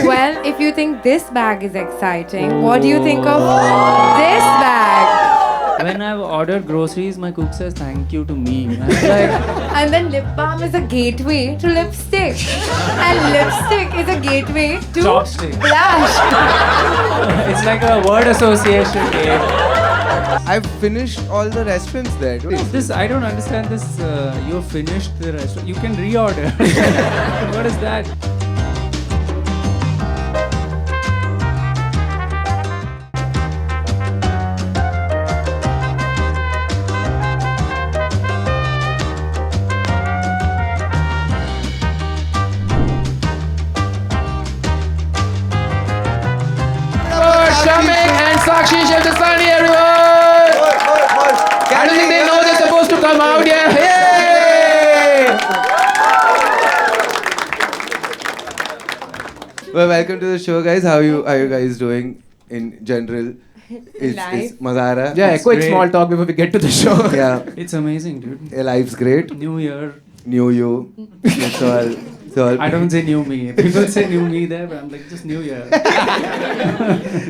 Well, if you think this bag is exciting, what do you think of this bag? When I've ordered groceries, my cook says thank you to me. I'm like, And then lip balm is a gateway to lipstick. And lipstick is a gateway to Chopstick. blush. it's like a word association game. I've finished all the restaurants there. This I don't understand this. You've finished the restaurant. You can reorder. What is that? Shamik and Sakshi Shettasani, everyone! I don't think they know they're supposed to come out here. Hey! Well, welcome to the show, guys. How you guys doing in general? It's Mazara. Yeah, quick great. small talk before we get to the show. Yeah. It's amazing, dude. Your life's great. New year. New you. It's all. It's all. I don't say new me. People say new me there, but I'm like just new year.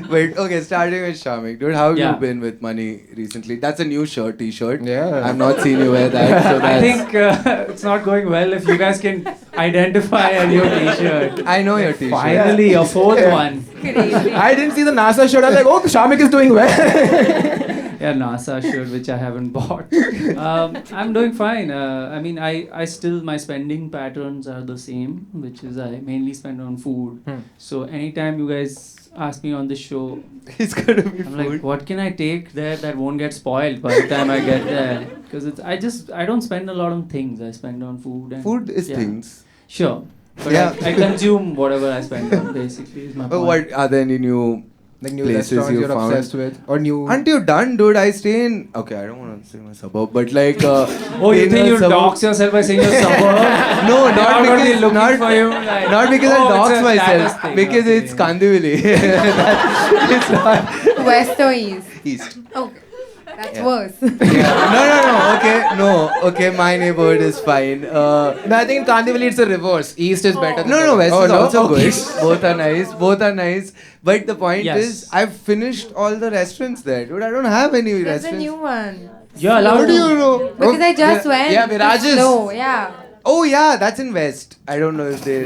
Wait, okay, starting with Shamik. Dude, how have Yeah. you been with money recently? That's a new t-shirt. Yeah. I've not seen you wear that. So I that's, think it's not going well if you guys can identify a new t-shirt. I know your t-shirt. Finally, a fourth one. Crazy. I didn't see the NASA shirt. I was like, oh, Shamik is doing well. Yeah, NASA shirt, which I haven't bought. I'm doing fine. I mean, I still, my spending patterns are the same, which is I mainly spend on food. So anytime you guys ask me on the show, It's gonna be I'm food. like, what can I take there that won't get spoiled by the time I get there? Because I don't spend a lot on things. I spend on food. And, Food is yeah. things. Sure. But Yeah. I consume whatever I spend on, basically, is my But point. what are there any new Like new places restaurants you you're found? obsessed with. Or new... Aren't you done, dude? I stay in. Okay, I don't want to say my suburb, but like. Oh, you in think a you suburb- dox yourself by saying you're suburb? No, They're not gonna be because looking not for you, like, not because oh, I it's dox a status myself, thing, because okay. it's Kandivali. It's not West or east? east. Okay. That's Yeah. worse. Yeah. No. Okay, my neighborhood is fine. No, I think in Kandivali it's the reverse. East is better than No, West is also Okay. good. Both are nice. But the point Yes. is, I've finished all the restaurants there, dude. I don't have any There's a restaurants. new one. You're allowed How do to. you know? Because I just went. yeah, Viraj's. No, yeah. Oh yeah, that's in West. I don't know if they.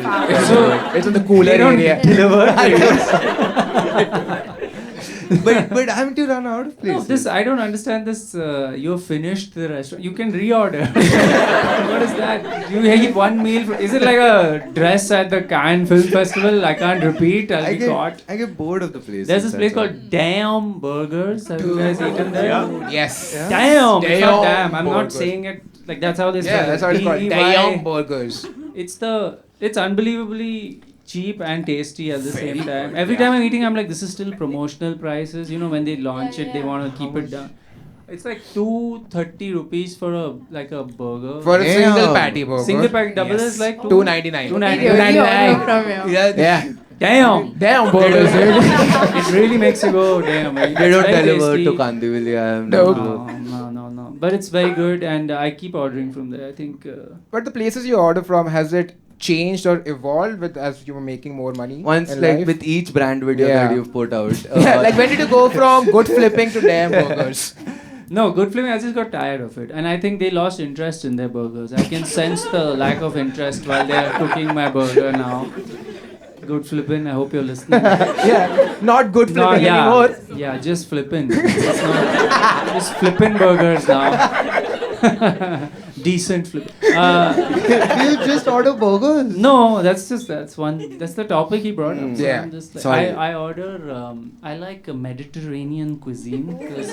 It's in the cooler They don't area. deliver. but haven't you run out of No, places? this I don't understand this. You've finished the restaurant. You can reorder. What is that? You eat one meal. Is it like a dress at the Cannes Film Festival? I can't repeat. I'll be caught. I get bored of the place. There's this place called Damn Burgers. Have you guys eaten there? Yes. Damn. It's not Damn damn. I'm not Burgers. saying it like that's how they spell Yeah, it. that's what it's called. DEY. Dayam Burgers. It's unbelievably cheap and tasty at the Very same time. good, Every yeah. time I'm eating, I'm like, this is still promotional prices. You know, when they launch it, they want to keep it down. It's like 230 rupees for a burger. For a Damn. single patty burger. Single pack double Yes. is like 299. 299. From you. Yeah. Damn. Damn burgers, dude. It really makes you go damn. They don't It's very deliver tasty. to Kandivali. I have No. no clue. No. But it's very good, and I keep ordering from there. I think. But the places you order from, has it changed or evolved with as you were making more money? Once, in like life? with each brand video Yeah. that you've put out. Yeah, like when did you go from good flipping to damn burgers? No, Good Flipping, I just got tired of it. And I think they lost interest in their burgers. I can sense the lack of interest while they are cooking my burger now. Good Flippin', I hope you're listening. Yeah, not good No, flipping yeah, anymore. yeah, just Flippin'. It's not, just Flippin' burgers now. Decent flip. Do you just order burgers? No, that's the topic he brought up. So Yeah. I'm just like, Sorry. I order, I like a Mediterranean cuisine because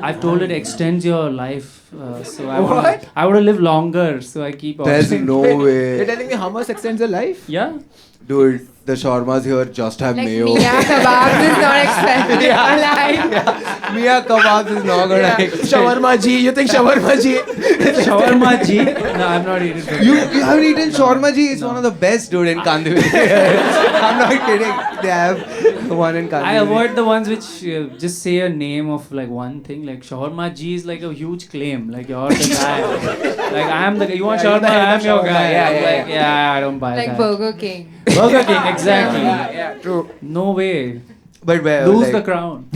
I've told it extends your life. So I What? I want to live longer, so I keep There's ordering. no You're way. telling me hummus extends your life? Yeah. Dude, the shawarmas here just have Like mayo. Mia kebabs is not expensive. Alive. Mia kebabs is not gonna Shawarma ji, you think shawarma ji? Shawarma ji? No, I've not eaten it. You haven't eaten shawarma ji? It's one of the best, dude, in Kandivali. I'm not kidding. They have one in Kandivali. I avoid the ones which just say a name of like one thing. Like shawarma ji is like a huge claim. Like you're the guy. Like I am the guy. You want Yeah, you're shawarma? the head I of am your shawarma. guy. Yeah, I'm yeah, like, yeah, I don't buy Like that. Burger King. Burger King, Exactly. Yeah, true. No way. But where? Lose like, the crown.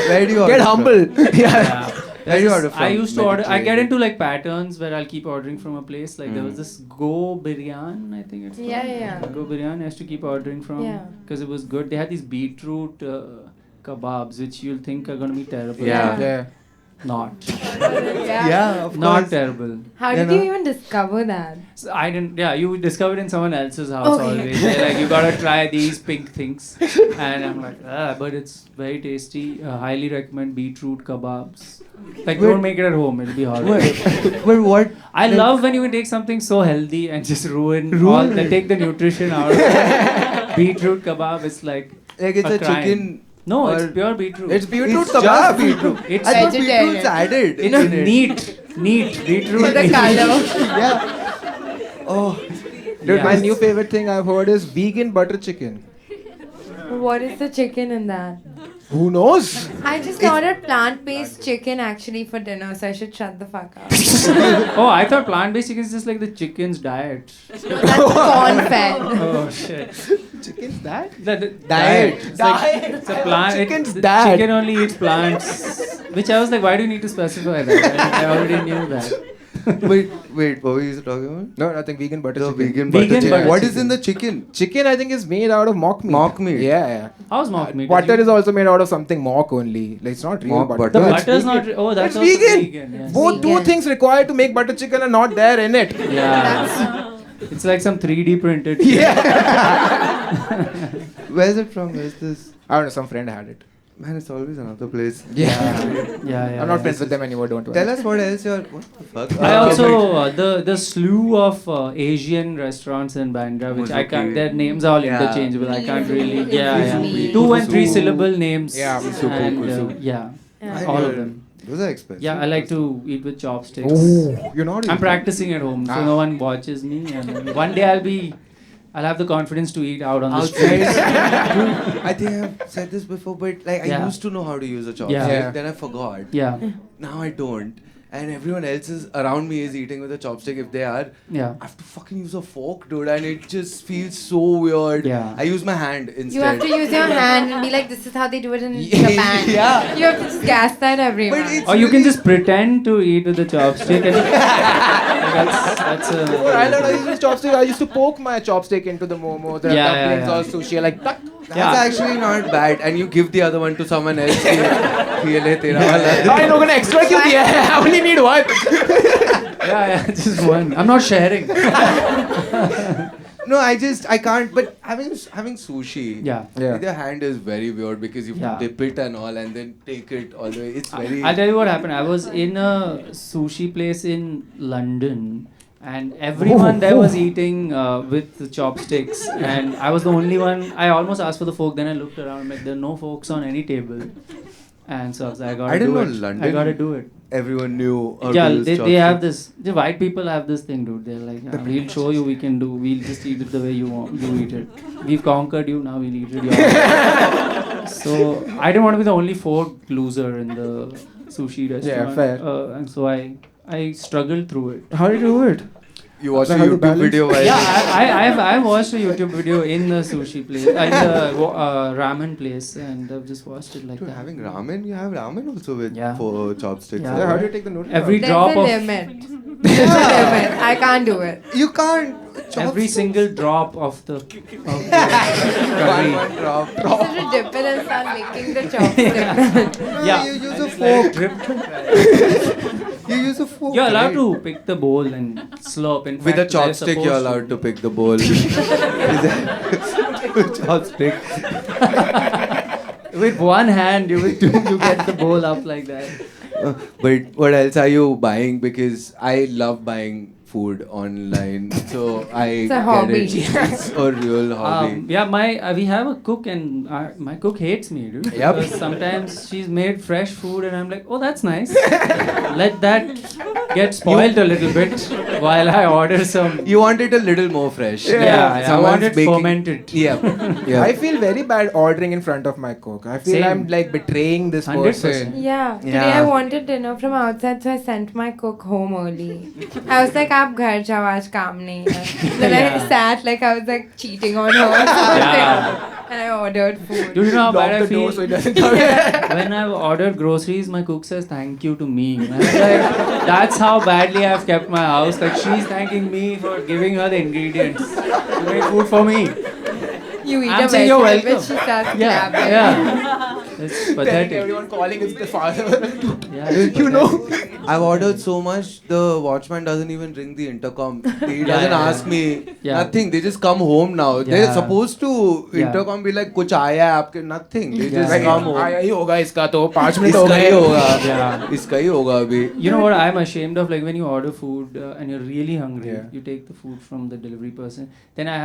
Where do you order Get from? humble. Yeah. Yeah. Where do you order I from? used to order. I get Mediterranean. into like patterns where I'll keep ordering from a place. Like there was this Go Biryan, I think it's called. Yeah. Go Biryan. I used to keep ordering from Yeah. because it was good. They had these beetroot kebabs, which you'll think are gonna be terrible. Yeah. Yeah. Not. Yeah, of Not course. terrible. How You did know? you even discover that? So I didn't. Yeah, you discovered in someone else's house Okay. always. They're like, you gotta try these pink things, and I'm like, but it's very tasty. Highly recommend beetroot kebabs. Like, don't make it at home. It'll be horrible. But what? I love when you can take something so healthy and just ruin all. Then take the nutrition out. of it. Beetroot kebab is like Like it's a crime. chicken. No, or- it's pure beetroot. It's beetroot It's kebab. just beetroot. It's I thought vegetarian. beetroot's added. it's in it. neat beetroot. For the neat. color. Yeah. Oh. Dude, my Yeah. new favorite thing I've heard is vegan butter chicken. What is the chicken in that? Who knows? I just ordered plant-based chicken actually for dinner, so I should shut the fuck up. Oh, I thought plant-based chicken is just like the chicken's diet. No, that's corn-fed. Oh shit. Chicken's that? The Diet. It's like, it's a plant. Chicken's the dad. Chicken only eats plants. Which I was like, why do you need to specify that? I already knew that. Wait, what were you talking about? No, nothing. Vegan butter The chicken. vegan Vegan butter chicken. butter What is chicken. in the chicken? Chicken, I think, is made out of mock meat. Mock meat. Yeah. How's mock meat? Butter is also made out of something mock only. Like, it's not real Mock butter. The butter. No, it's butter's vegan. not. Oh, that's It's also vegan. Yes. Both two Vegan. things required to make butter chicken are not there in it. Yeah. It's like some 3D printed. Where's it from? Where's this? I don't know, some friend had it. Man, it's always another place. Yeah. I'm not friends with them anymore, don't worry. Tell us what else you're. What the fuck? I also the slew of Asian restaurants in Bandra, which I can't. Muzuki. Their names are all Yeah. interchangeable. I can't really. Muzuki. Yeah. Muzuki. 2 and 3 Muzuki. syllable names. Yeah, Muzuki, And Muzuki. yeah, Yeah. all of them. Those are expensive. Yeah, I like to eat with chopsticks. Oh, you're not. I'm practicing at home, so Ah. no one watches me. And one day I'll have the confidence to eat out on the Outside. street. Dude, I think I've said this before, but like I Yeah. used to know how to use a chopstick. Yeah. Then I forgot. Yeah, Now I don't. And everyone else is around me is eating with a chopstick. If they are, yeah. I have to fucking use a fork, dude, and it just feels so weird. Yeah. I use my hand instead. You have to use your hand and be like, this is how they do it in Yeah. Japan. Yeah. You have to just gas that everyone. But it's Or you can really- just pretend to eat with the chopstick. And that's Before I learned how to use chopstick, I used to poke my chopstick into the momo, the Yeah, dumplings yeah. or sushi, like tuck. That's Yeah. actually not bad. And you give the other one to someone else. ये ले तेरा वाला. I लोगों ने extra क्यों दिया है? I only need one. yeah, just one. I'm not sharing. No, I can't. But having sushi. Yeah. Yeah. With your hand is very weird because you Yeah. dip it and all, and then take it all the way. It's very. I'll tell you what happened. I was in a sushi place in London, and everyone there was eating with the chopsticks, and I was the only one. I almost asked for the fork. Then I looked around, like there are no forks on any table, and so I was like, I gotta I didn't do know it. London- I gotta do it. Everyone knew. How Yeah, to use they chopsticks. have this. The white people have this thing, dude. They're like, yeah, we'll show you. We can do. We'll just eat it the way you want. You eat it. We've conquered you. Now we'll eat it. Your way." So I didn't want to be the only fork loser in the sushi restaurant. fair. And so I struggled through it. How did you do it? You watched a How to YouTube balance? video while. Yeah, I've watched a YouTube video in the sushi place, in the ramen place, and I've just watched it like Dude, that. having ramen, you have ramen also with Yeah. for chopsticks. Yeah. Yeah, how do you take the noodles? Every There's drop a of limit. There's a limit. I can't do it. You can't. every single drop of the one curry. drop. You should dip it and start licking the chopstick. Yeah. You use a Just let it fork. drip. You use a fork. You're allowed right? to pick the bowl and slurp. In With a fact, they're chopstick, you're supposed allowed to pick the bowl. Chopstick. With one hand, you get the bowl up like that. But what else are you buying? Because I love buying food online, so I It's a get hobby. it. It's a real hobby. Yeah, we have a cook, and my cook hates me, dude. Yep. Because sometimes she's made fresh food, and I'm like, oh, that's nice. Let that get spoiled a little bit. while I order some. You want it a little more fresh. Yeah, I Someone's want it baking- fermented. Yeah. Yeah. I feel very bad ordering in front of my cook. I feel Same. I'm like betraying this 100%. person. Yeah. Today Yeah. I wanted dinner from outside, so I sent my cook home early. I was like, "आप घर जाओ आज काम नहीं है." Then I sat like I was like cheating on her. Yeah. And I ordered food. Do you know how Lock bad I the door feel? so it doesn't come in. When I've ordered groceries, my cook says thank you to me. And I'm like, that's how badly I've kept my house. Like she's thanking me for giving her the ingredients to make food for me. You eat I'm a saying you're vegetable, welcome. but she starts Yeah, clapping. yeah. It's Telling pathetic. everyone calling is the father. Yeah, it's You know. pathetic. I've ordered so much, the watchman doesn't even ring the intercom. He Yeah, doesn't yeah, ask me Yeah. nothing. They just come home now. They're Yeah. supposed to Yeah. intercom be like, कुछ आया है आपके? Nothing. They Yeah, just yeah. come home. आया ही होगा इसका तो 5 minute हो इसका गए ही होगा. Yeah. इसका ही होगा अभी. You know what I'm ashamed of? Like when you order food and you're really hungry, Yeah. you take the food from the delivery person. Then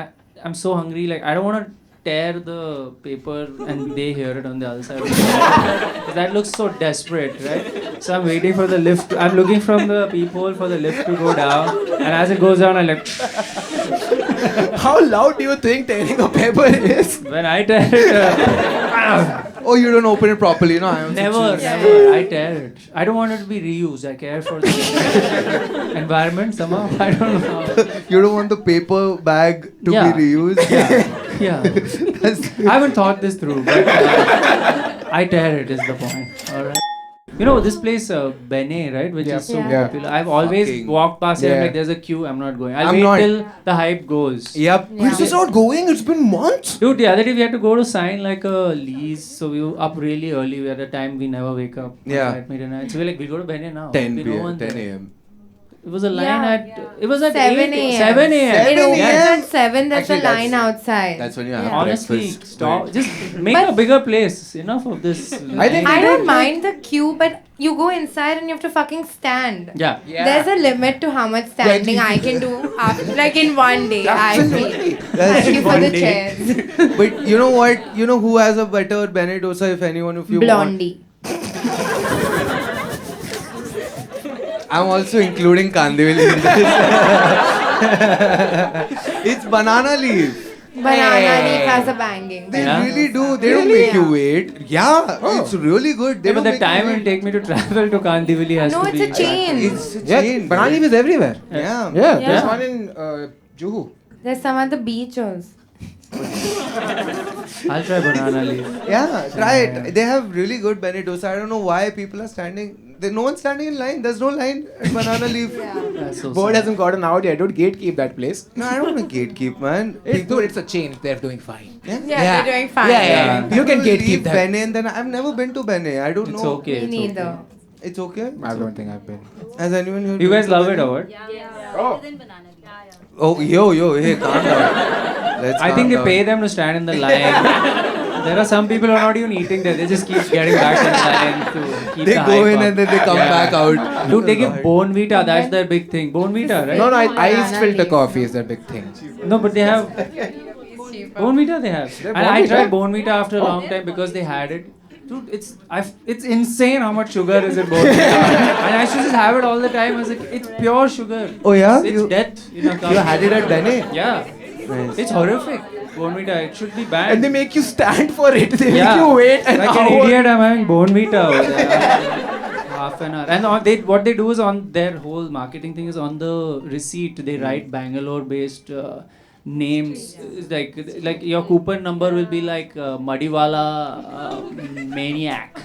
I'm so hungry, like I don't want to tear the paper and they hear it on the other side. 'Cause that looks so desperate, right? So I'm waiting for the lift. I'm looking from the peephole for the lift to go down, and as it goes down, I like How loud do you think tearing a paper is? when I tear it. Oh, you don't open it properly, no? I also Never, choose. never. I tear it. I don't want it to be reused. I care for the environment somehow. I don't know. How. You don't want the paper bag to Yeah. be reused. Yeah. I haven't thought this through, but I tear it is the point. All right. You know this place, Bene, right, which is so Yeah. popular. I've always Fucking- walked past it. Yeah. I'm like, there's a queue. I'm not going. I'll I'm wait not. till the hype goes. Yep. Yeah. This is not going. It's been months. Dude, the other day we had to go to sign like a lease, so we were up really early. We had a time we never wake up. Yeah. At midnight. So we're like, we'll go to Bene now. 10 There'll be no p.m. one 10 there. a.m. It was a line Yeah. at. It was at 7 8, a.m. 7 a.m. It 7 opens a.m. at 7. There's Actually, a line outside. That's when you have Yeah. Honestly, breakfast. stop. Right. Just make But- a bigger place. Enough of this. I think- I don't mind the queue, but you go inside and you have to fucking stand. Yeah. There's a limit to how much standing I can do after, like in one day. I feel. That's Thank you for one the day. chairs. But you know what? You know who has a better Bene dosa if anyone of you want? Blondie. I'm also including Kandivali in this. It's banana leaf. Banana leaf has a banging. They Yeah? really do. They don't Really? make you wait. Yeah, it's really good. They Yeah, but don't the make time you will wait. take me to travel to Kandivali has No, to it's be. a chain. It's a Yeah, chain. banana leaf is everywhere. Yeah. Yeah, Yeah. there's one in Juhu. There's some at the beach also. I'll try banana leaf. Yeah, try it. They have really good Bene dosa. I don't know why people are standing. No one's standing in line. There's no line at banana leaf. That's so Board sad. hasn't gotten out yet. Don't gatekeep that place. No, I don't want to gatekeep, man. Dude, it's a chain. They're doing fine. Yeah. Yeah, they're doing fine. Yeah, yeah. Yeah. You can People gatekeep leave that. Bene and then I've never been to Bene. I don't It's know. okay. Me It's neither. okay. It's okay. I don't think I've been. Has anyone here? You been guys to love Bene? it or what? Oh. Oh, yo, hey, calm down. Let's I calm think they down. pay them to stand in the line. There are some people who are not even eating there. They just keep getting back in line to keep They the go hype in up. and then they come Yeah. back out. Dude, they give Bone Vita. That's their big thing. Bone Vita, right? No, iced Banana filter leaf. coffee is the big thing. No, but they have Bone Vita. They have. And I Bonvita? tried Bone Vita after a long time because they had it. Dude, it's insane how much sugar is in Bone Vita. And I should just have it all the time. I was like, it's pure sugar. Oh yeah, It's death in a cup. you had it at Bene. Yeah. Nice. It's horrific. Bone Vita. It should be banned. And they make you stand for it. They Yeah. make you wait an like hour. an idiot, I'm having Bone Vita over there. Half an hour. And what they do is on their whole marketing thing is on the receipt they write Bangalore-based names. It's like your coupon number will be like Madiwala Maniac.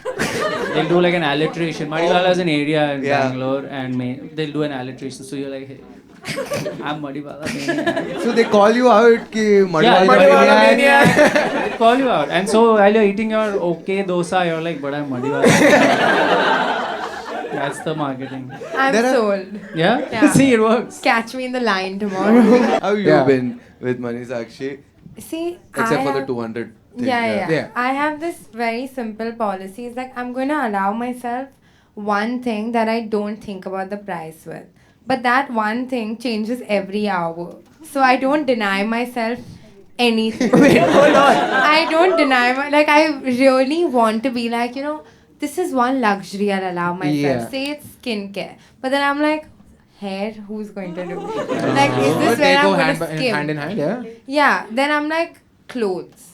They'll do like an alliteration. Madiwala is an area in Yeah. Bangalore, and they'll do an alliteration. So you're like, hey, I'm Madiwala Maniac. So they call you out ki Madhwala Madhwala maniac. maniac. They call you out. And so while you're eating your okay dosa, you're like, but I'm Madiwala. That's the marketing. I'm There are- sold. Yeah? Yeah. See, it works. Catch me in the line tomorrow. How you Yeah. been with Manisakshi? See, Except I for the have- 200 thing. Yeah. I have this very simple policy. It's like I'm going to allow myself one thing that I don't think about the price with. But that one thing changes every hour. So I don't deny myself anything. Wait, hold on. I don't deny like I really want to be like, this is one luxury I'll allow myself. Yeah. Say it's skincare. But then I'm like, hair, who's going to do it? Like, is this But where they I'm go going hand, to skim? hand in hand, yeah. Yeah, then I'm like, clothes.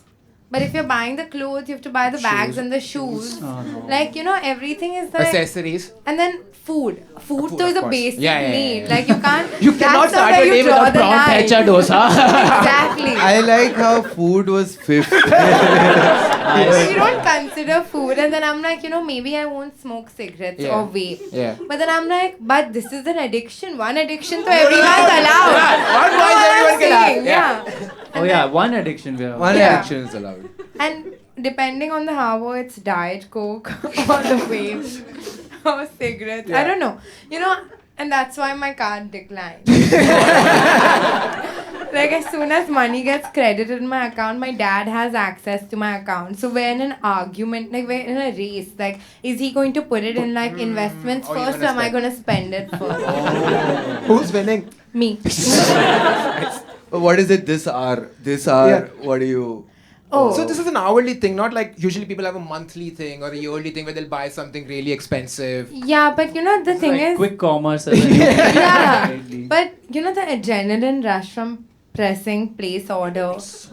But if you're buying the clothes, you have to buy the bags and the shoes. Oh, no. Like, you know, everything is like... Accessories. And then food. Food Food, though is of a course. basic Yeah, yeah, need. yeah. Like, you can't... You cannot that's not start where your day you draw without the prawn line. thecha dosa. Exactly. I like how food was fifth. You don't consider food, and then I'm like, you know, maybe I won't smoke cigarettes Yeah. or vape. Yeah. But then I'm like, but this is an addiction. One addiction, so everyone's allowed. One You know wise what I'm everyone can have. saying? Yeah. Oh yeah, one addiction we have. One Yeah. addiction is allowed. And depending on the hour, it's Diet Coke or the vape or cigarettes. I don't know. You know, and that's why my card declined. Like, as soon as money gets credited in my account, my dad has access to my account. So we're in an argument, like we're in a race. Like, is he going to put it in like investments Or you first, or gonna am I spend? going to spend it first? Who's winning? Me. But what is it this hour? This hour, Yeah. what do you... Oh. So this is an hourly thing, not like usually people have a monthly thing or a yearly thing where they'll buy something really expensive. Yeah, but you know the thing Like is, quick commerce. And then yeah. Lately. But you know the adrenaline rush from pressing place order. So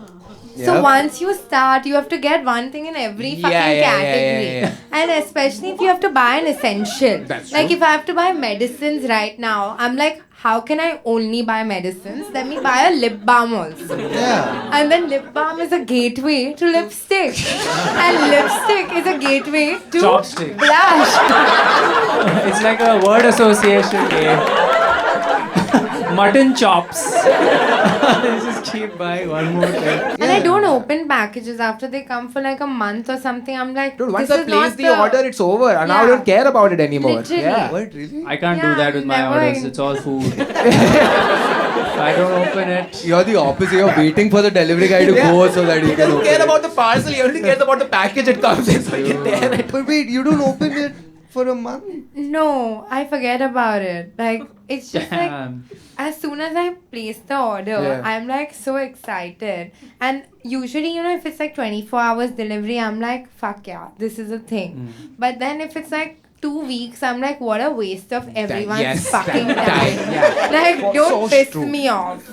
Yeah. once you start, you have to get one thing in every Yeah, fucking yeah, category. yeah. And especially if you have to buy an essential. That's like true. if I have to buy medicines right now, I'm like, how can I only buy medicines? Let me buy a lip balm also. Yeah. And then lip balm is a gateway to lipstick. And lipstick is a gateway to Chopstick. blush. It's like a word association game. Mutton chops. Just keep buying one more thing. And I don't open packages after they come for like a month or something. I'm like, Dude, once this I is place not the order, it's over. And now I Yeah. don't care about it anymore. Literally. Yeah. What, really? I can't Yeah, do that with my never orders. in- It's all food. If I don't open it. You're the opposite. You're waiting for the delivery guy to go so that He you can doesn't open care it. about the parcel, he only cares about the package it comes in. So you tear it. But wait, you don't open it for a month? No, I forget about it. Like, it's just like, Damn. as soon as I place the order, Yeah. I'm like so excited. And usually, you know, if it's like 24 hours delivery, I'm like, fuck yeah, this is a thing. But then if it's like 2 weeks, I'm like, what a waste of everyone's yes, fucking that time. time, yeah. Like, don't So piss true. me off.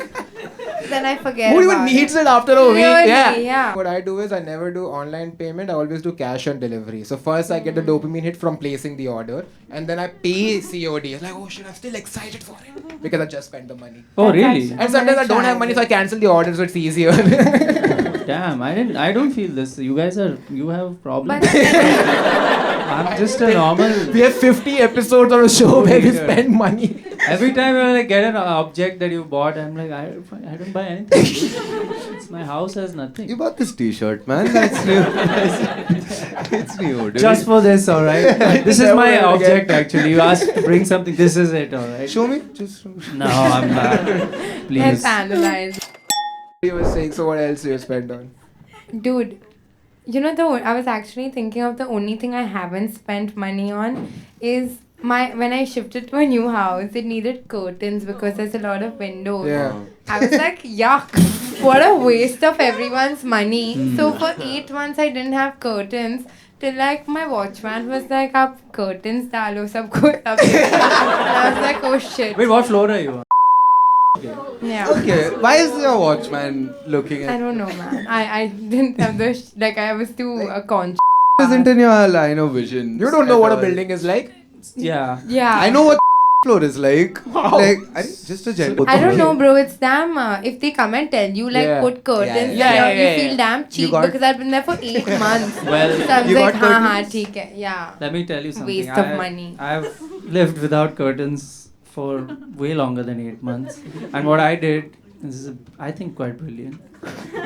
Then I forget. Who even about needs it after a week? Really, Yeah. yeah. What I do is I never do online payment. I always do cash on delivery. So first I get the dopamine hit from placing the order, and then I pay COD. It's like, oh shit, I'm still excited for it because I just spent the money. Oh That's really? actually- And sometimes I don't have money, so I cancel the order, so it's easier. Damn, I don't feel this. You guys you have problems. But I'm just a normal. We have 50 episodes on a show where we Yeah. spend money. Every time I like get an object that you bought, I'm like, I don't buy anything. It's my house has nothing. You bought this t-shirt, man. That's new. It's new, dude. Just for this, alright? This is Never my again. object actually. You asked to bring something, this is it, alright? Show me. Just show me. No, I'm not. let's Please. analyze. You were saying, so what else do you spend on? Dude, you know, I was actually thinking of the only thing I haven't spent money on is when I shifted to a new house, it needed curtains because there's a lot of windows. Yeah. I was like, yuck, what a waste of everyone's money. So for 8 months, I didn't have curtains. Till like my watchman was like, "Aap curtains dalo, sab kuch." And I was like, oh shit. Wait, what floor are you on? Yeah. Okay. Why is your watchman looking I at... don't know, man. I didn't have the like I was too conscious. Isn't in your line of vision. You don't know at what a all. building is like? Yeah. Yeah. I know what floor is like. Like, just a general. I don't know, bro. It's damn. If they come and tell you like Yeah. put curtains, Yeah, here, yeah, you feel yeah. damn cheap got- because I've been there for 8 months. Well, So I was you like, got हाँ curtains? ठीक है, yeah. let me tell you something. Waste of money. I've lived without curtains for way longer than 8 months. And what I did, this is, I think, quite brilliant,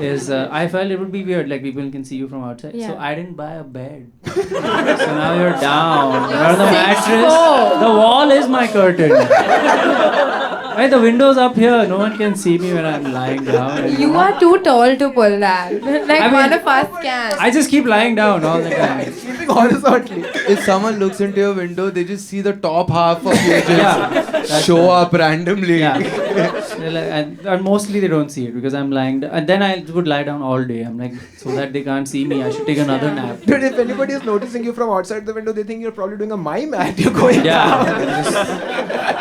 is I felt it would be weird, like people can see you from outside. So Yeah. I didn't buy a bed. So now you're down. You're on the 6'4". mattress. The wall is my curtain. Right, the window's up here. No one can see me when I'm lying down. You are too tall to pull that. Like I mean- one of us can. I just keep lying down all the time. Sleeping horizontally. If someone looks into your window, they just see the top half of you just Yeah, that's show up randomly. Yeah. They're like- and mostly they don't see it because I'm lying down. And then I would lie down all day. I'm like, so that they can't see me, I should take another nap. Dude, if anybody is noticing you from outside the window, they think you're probably doing a mime act. You're going Yeah. down.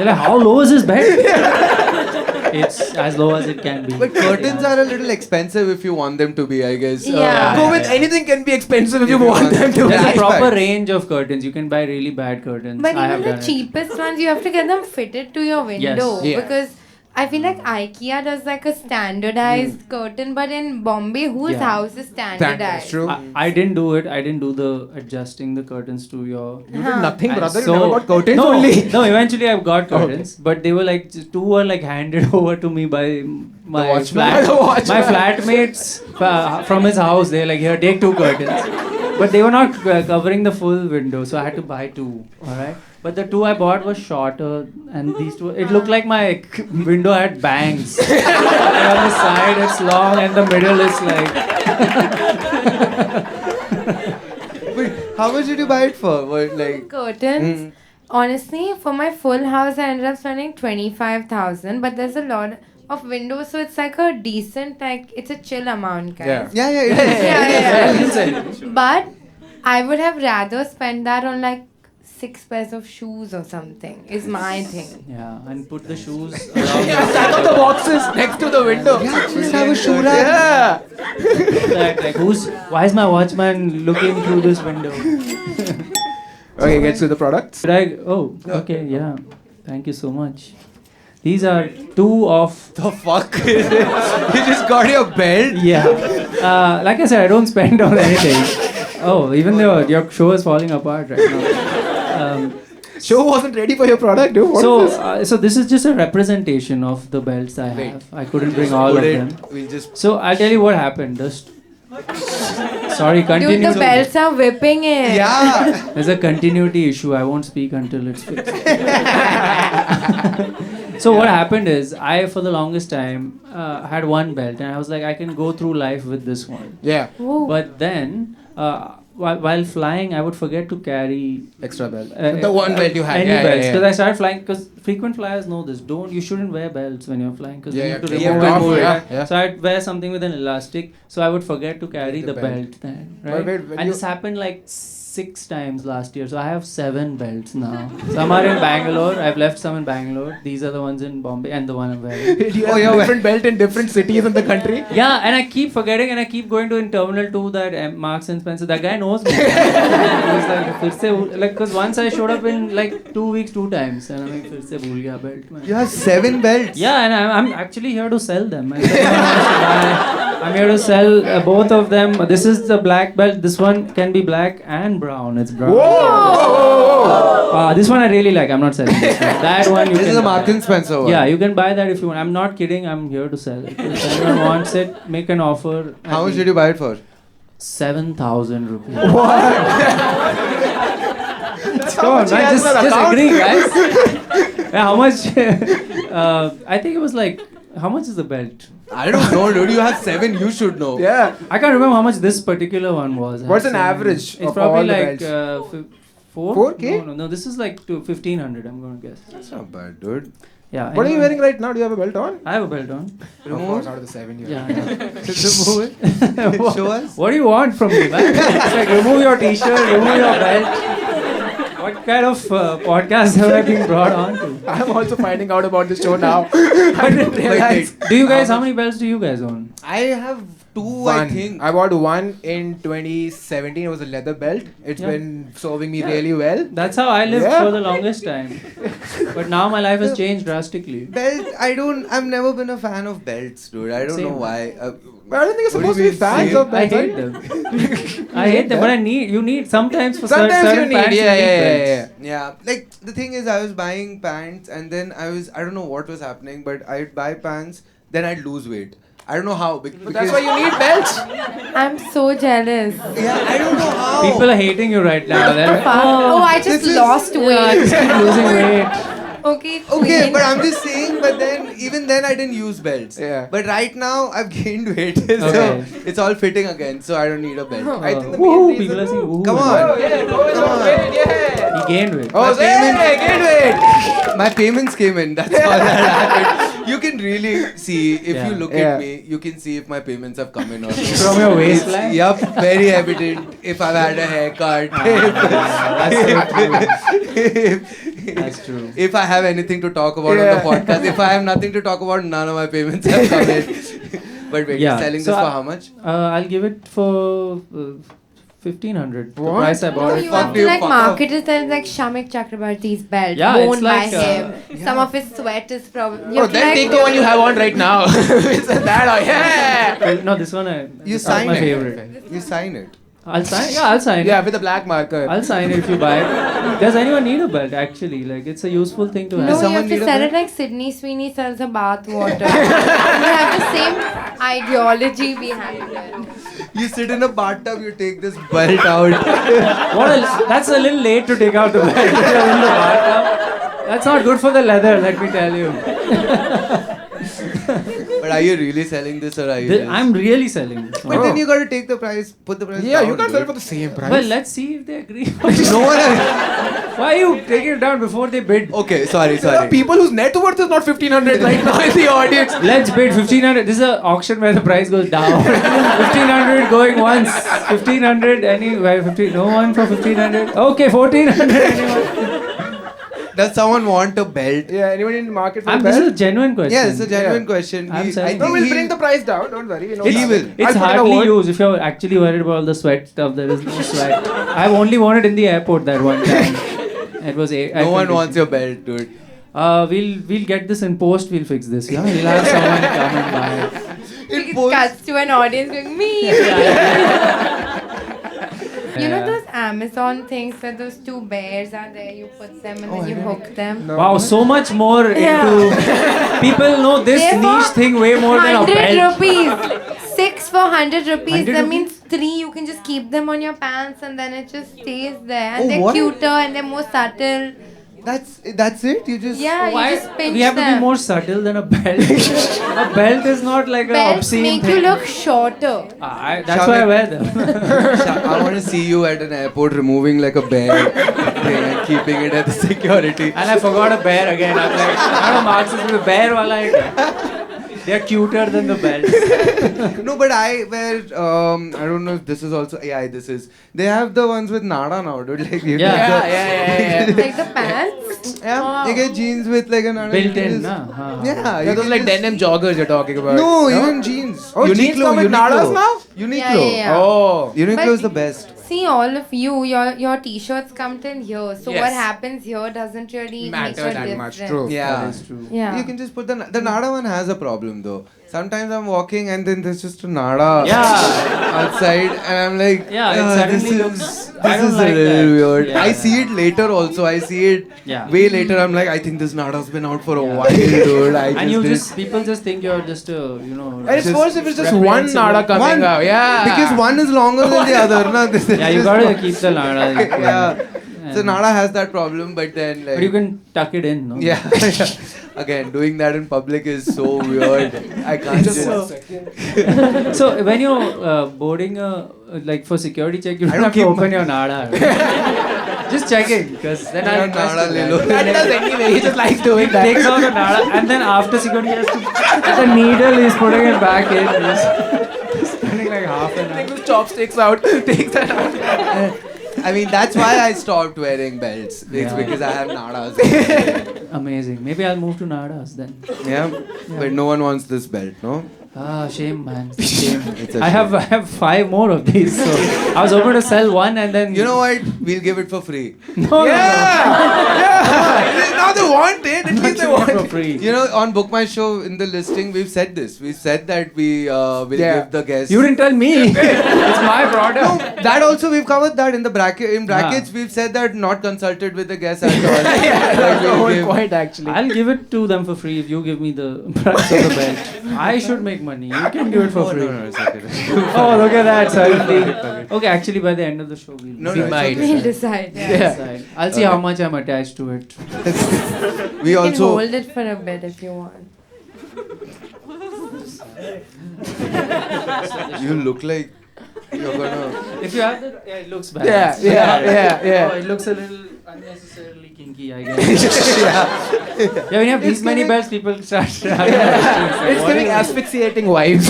They're like, how low is this bed? It's as low as it can be. But curtains are a little expensive if you want them to be, I guess. Yeah. Go with anything can be expensive if you want them to. There's a Nice proper bags. range of curtains. You can buy really bad curtains. But I have even the done it. cheapest ones, you have to get them fitted to your window. Yeah. Because I feel like IKEA does like a standardized curtain, but in Bombay, whose Yeah. house is standardized? That's true. I didn't do it. I didn't do the adjusting the curtains to your. You did nothing, And brother. so- you never got curtains no, only. No, eventually I've got curtains, but they were like two were like handed over to me by my watchman? The watchman. my flatmates from his house. They're like, here, take two curtains, but they were not covering the full window, so I had to buy two. All right. But the two I bought were shorter, and these two, it looked like my window had bangs. And on the side it's long, and the middle is like. Wait, how much did you buy it for? What, like, Curtains. Honestly, for my full house, I ended up spending 25,000. But there's a lot of windows, so it's like a decent, like it's a chill amount, guys. yeah, it is. Yeah. But I would have rather spent that on like 6 pairs of shoes or something. Is my thing. Yeah, and put the shoes around Stack up the boxes next to the window. Yeah, just have a shoe rack. Yeah. that. Like, why is my watchman looking through this window? Okay, gets to the products. Okay, yeah. Thank you so much. These are two of. The fuck is it? You just got your belt? Yeah. Like I said, I don't spend on anything. Oh, even though your show is falling apart right now. Show wasn't ready for your product, dude. What is this? So this is just a representation of the belts I have. I couldn't bring all of them. We'll just. So I'll tell you what happened. Sorry, continue. Dude, the belts are whipping it. Yeah. There's a continuity issue. I won't speak until it's fixed. So what happened is, I for the longest time had one belt, and I was like, I can go through life with this one. Yeah. Ooh. But then, while flying, I would forget to carry Extra belt. The one belt you had. any Yeah, belts, yeah, because yeah. I started flying. Because frequent flyers know this. You shouldn't wear belts when you're flying, because Yeah, you need to yeah, remove yeah, and move it. yeah. So I'd wear something with an elastic, so I would forget to carry The the belt. belt then, But right? wait, when And you- this happened like 6 times last year, so I have 7 belts now. Some are in Bangalore. I've left some in Bangalore. These are the ones in Bombay, and the one I'm wearing. Do you Oh, have yeah, different belt in different cities in the country? Yeah, and I keep forgetting, and I keep going to in Terminal 2 that Marks and Spencer. That guy knows me. He's like, "फिर से like, because once I showed up in like 2 weeks 2 times, and I'm like, फिर से भूल गया belt, man. You have 7 belts. Yeah, and I'm actually here to sell them. I'm here to sell both of them. This is the black belt. This one can be black and brown. It's brown. This one I really like. I'm not selling this one. That one you This can is a buy. Marks and Spencer one. Yeah, you can buy that if you want. I'm not kidding. I'm here to sell it. If anyone wants it, make an offer. How much did you buy it for? 7,000 rupees. Come on, man, just agree, guys. Yeah, how much? I think it was like. How much is the belt? I don't know, dude. You have 7. You should know. Yeah. I can't remember how much this particular one was. What's an Actually. average It's of probably all the like belts? 4. 4K? No. This is like 1,500. I'm gonna guess. That's not bad, dude. Yeah. What are you anyway, wearing right now? Do you have a belt on? I have a belt on. Of course, out of the 7 years. Yeah. Remove it. what, Show us. what do you want from me, man? It's like remove your T-shirt, remove your belt. What kind of podcast have I been brought on to? I'm also finding out about this show now. I didn't realize. Do you guys? How many belts do you guys own? I have 2, One. I think. I bought one in 2017. It was a leather belt. It's Yeah. been serving me really well. That's how I lived Yeah. for the longest time. But now my life has changed drastically. Belt, I've never been a fan of belts, dude. I don't Same. know why. But I don't think you're What do supposed you to be mean? fans of I belts. hate them. I hate them, but you need sometimes for Sometimes you certain need, pants you yeah, need yeah, belts. yeah. Yeah, like the thing is, I was buying pants and then I don't know what was happening, but I'd buy pants, then I'd lose weight. I don't know how. But that's why you need belts. I'm so jealous. Yeah, I don't know how. People are hating you right now. They're like, Oh, I just This is- lost yeah, weight. just keep losing weight. Okay, Okay, queen. but I'm just saying, but then, even then I didn't use belts. Yeah. But right now, I've gained weight, so Okay. it's all fitting again, so I don't need a belt. I think the Woohoo, main people are reason... saying woohoo. Come Oh, on. yeah, Come on. yeah. He gained weight. Oh, My payment- hey, get it. My payments came in, that's all that happened. You can really see, if Yeah. you look Yeah. at me, you can see if my payments have come in or not. From your waistline? Yup, very evident. If I've had a haircut, That's true. If I have anything to talk about on the podcast, if I have nothing to talk about, none of my payments have come in. But wait, Yeah, you're selling so this for I- how much? I'll give it for 1,500. The What? price I bought No, it you for. have to you, like fuck market it as like Shamik Chakrabarti's belt, Yeah, it's worn like, by him. Some of his sweat is probably. Oh, then take the one you have on right now. It's that, yeah. Well, no, this one You this is sign my it. favorite. You sign it. I'll sign. Yeah, I'll sign Yeah, it. with a black marker. I'll sign it if you buy it. Does anyone need a belt? Actually, like it's a useful thing to have. No, you someone have to need a sell belt? it like Sydney Sweeney sells a bath water. You have the same ideology behind it. You sit in a bathtub, you take this belt out. That's a little late to take out the belt. If you're in the bathtub. That's not good for the leather, let me tell you. But are you really selling this or are you just... I'm really selling this. But then you gotta take the price, put the price Yeah, down. you can't sell it dude. for the same price. Well, let's see if they agree. No one has... Why are you taking it down before they bid? Okay, sorry. There are people whose net worth is not 1,500 right now in the audience. Let's bid 1,500. This is an auction where the price goes down. 1,500 going once. 1,500 anywhere. 50. No one for 1,500. Okay, 1,400. Anyone? Does someone want a belt? Yeah, anyone in the market for a This is a belt? genuine question. Yeah, it's a genuine question. I'm selling. No, think we'll he- bring the price down. Don't worry. We know He that. will. It's I'll put in a hardly word. used if you're actually worried about all the sweat stuff. There is no sweat. I've only worn it in the airport that one time. It was No one wants your belt, dude. We'll get this in post. We'll fix this. Yeah, we'll have someone come and buy it. It cuts to an audience going, me. You know those Amazon things where those two bears are there, you put them and then you hook them? Wow, so much more Yeah. into people know this They're niche for thing way more than a 100 belt. rupees. 6 for 100 rupees. 100 That rupees? means 3 you can just keep them on your pants and then it just stays there. Oh, And they're what? cuter and they're more subtle. That's it? You just... Yeah, Why you just pinch we have to them. be more subtle than a belt? A belt is not like an Belts obscene make thing. you look shorter. That's why I wear them. I want to see you at an airport removing like a bear thing and keeping it at the security. And I forgot a bear again. I'm like, I don't know, Marxist with a bear wala hai. They're cuter than the belts. No, but I wear, I don't know if this is also, yeah, this is. They have the ones with nada now, dude. Like, you Yeah. get the- Like the pants? Yeah, Wow. you get jeans with like a nada. Built in, Just- na? Huh. Yeah, Yeah, you those can like just- denim joggers you're talking about. No, even jeans. Oh, jeans come with nadas now? Uniqlo. Yeah, yeah, yeah. Oh. Uniqlo But- is the best. See, all of you, your t-shirts come till here. So Yes. what happens here doesn't really Matter make a that much, difference. true. Yeah. That is true. Yeah. You can just put the nada one has a problem though. Sometimes I'm walking and then there's just a nada Yeah. outside and I'm like, Yeah, it "Ah, suddenly this looks- is, I this don't is like a little that." weird. Yeah. I see it later also. I see it Yeah. way later. I'm like, I think this nada's been out for a Yeah. while, dude. And you just, people just think you're just a, And it's Just worse if it's just one reprehensible. nada coming One. out. Yeah. because one is longer than the other. No, this is Yeah, you just gotta one. keep the nada. Yeah. So And- nada has that problem, but then like. But you can tuck it in, no? Yeah. Again, doing that in public is so weird. I can't just. So when you're boarding like for security check, you I don't don't have to keep open your nada. Just checking, because then Yeah, I'll trust nada the le lo. guy. That does anyway. He just likes doing He that. takes out a nada, and then after security, he has to with a needle. He's putting it back in. He's spending like half an Takes hour. his chopsticks out. Takes that out. I mean, that's why I stopped wearing belts. It's Yeah. because I have nadas. Amazing. Maybe I'll move to nadas then. Yeah. But no one wants this belt, no? Ah, shame, man. Shame. It's a I have 5 more of these. So I was hoping to sell one and then. You know what? We'll give it for free. No, Yeah. Now they want it. At no, least they no. want For it. free. You know, on Book My Show in the listing, we've said this. We've said that we will Yeah. give the guests. You didn't tell me. It's my product. That also we've covered that in the bracket. In brackets, we've said that not consulted with the guests at all. Yeah, Like, that's the we'll whole give- point actually. I'll give it to them for free if you give me the price of the belt. I should make money. You can give it for Oh, free. no, it's okay. Oh, look at that. Suddenly. Okay, actually, by the end of the show, we'll No, We no, it's might. okay. We'll decide. Yeah. decide. I'll see how much I'm attached to it. We You can also. hold it for a bit if you want. You look like you're gonna. If you have the. Yeah, it looks bad. Yeah, yeah, yeah, yeah. Oh, it looks a little. Unnecessarily kinky, I guess. Yeah, when you have these many belts, people start having questions. Like, It's what giving is this? asphyxiating vibes.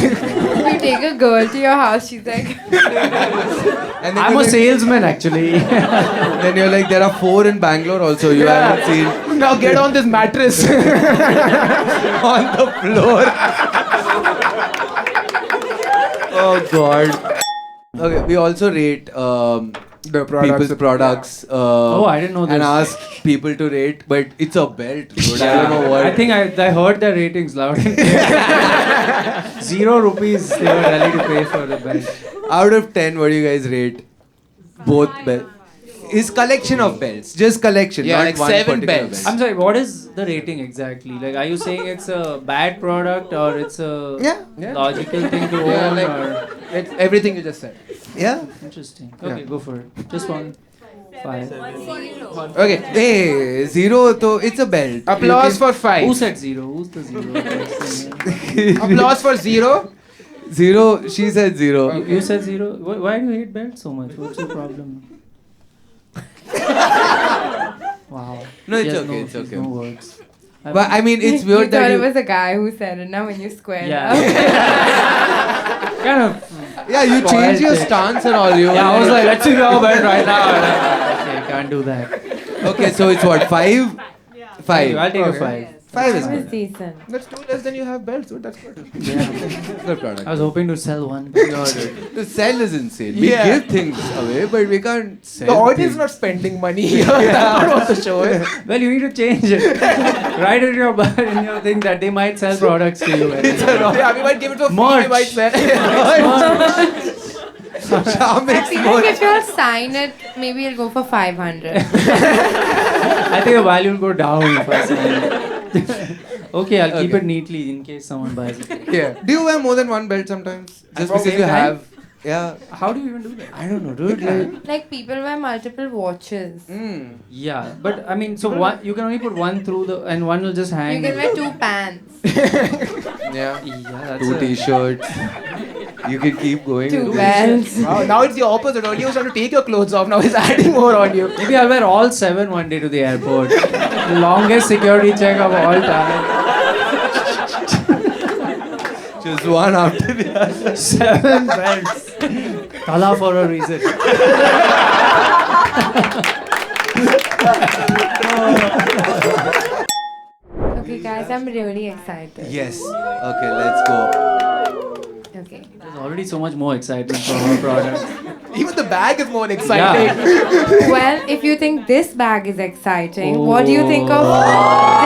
You take a girl to your house, she's like, And then I'm you're a like- salesman actually. Then you're like, there are 4 in Bangalore also. You haven't seen Now get on this mattress. on the floor. Oh God. Okay, we also rate The people's products. Oh, I didn't know And this. ask people to rate, but it's a belt, dude. I don't know what. I think I heard their ratings loud and clear. 0 rupees they were ready to pay for the belt. Out of 10, what do you guys rate both belts? His collection of belts, just collection, Yeah, not like one 7 particular belts. belt. I'm sorry, what is the rating exactly? Like, are you saying it's a bad product or it's a Yeah. logical thing to Yeah, own? like- Or It's everything you just said. Yeah. interesting. Okay, go for it. Just one. 5. Okay. Hey, 0, so it's a belt. Applause for 5. Who said 0? Who's the 0? Applause for 0. 0, she said 0. You said 0. Why do you hate belts so much? What's your problem? Wow. No, it's She has okay, it's she has okay. No words. But I mean, it's you weird thought that it you. was a guy who said it. Now when you square it up. Yeah. kind of. Yeah, you Spoiled change your it. stance and all. You. Yeah, I was like, let's see your belt right now. Okay, can't do that. Okay, so it's what, 5? 5. I'll take Okay. a 5. 5 is It was good. decent. That's 2 less than you have belts, dude. That's good. Yeah. Good product. I was hoping to sell one. No, dude. The sell is insane. We Yeah. give things away, but we can't sell. The audience is things. not spending money here. That's not what the show is. Well, you need to change it. Write it in your thing that they might sell products to you. Yeah, we might give it to a free, Merch. we might sell. Charmix I feel more. like if you'll sign it, maybe you'll go for 500. I think the value will go down if I sell it. Okay, I'll keep Okay. it neatly in case someone buys it. Yeah. Do you wear more than one belt sometimes? Just At the because same you time? have. Yeah. How do you even do that? I don't know, dude. Like, Like people wear multiple watches. Yeah, but I mean, so one you can only put one through the and one will just hang. You can wear 2 pants. yeah. Yeah, that's 2 a- t-shirts. You can keep going. 2 with it. belts. Wow, now it's the opposite. Earlier he was trying to take your clothes off. Now he's adding more on you. Maybe I'll wear all 7 one day to the airport. The longest security check of all time. Just one after the other. 7 belts. Tala for a reason. Okay, guys, I'm really excited. Yes. Okay, let's go. Okay. There's already so much more excitement for our product. Even the bag is more exciting. Well, if you think this bag is exciting, what do you think of Oh.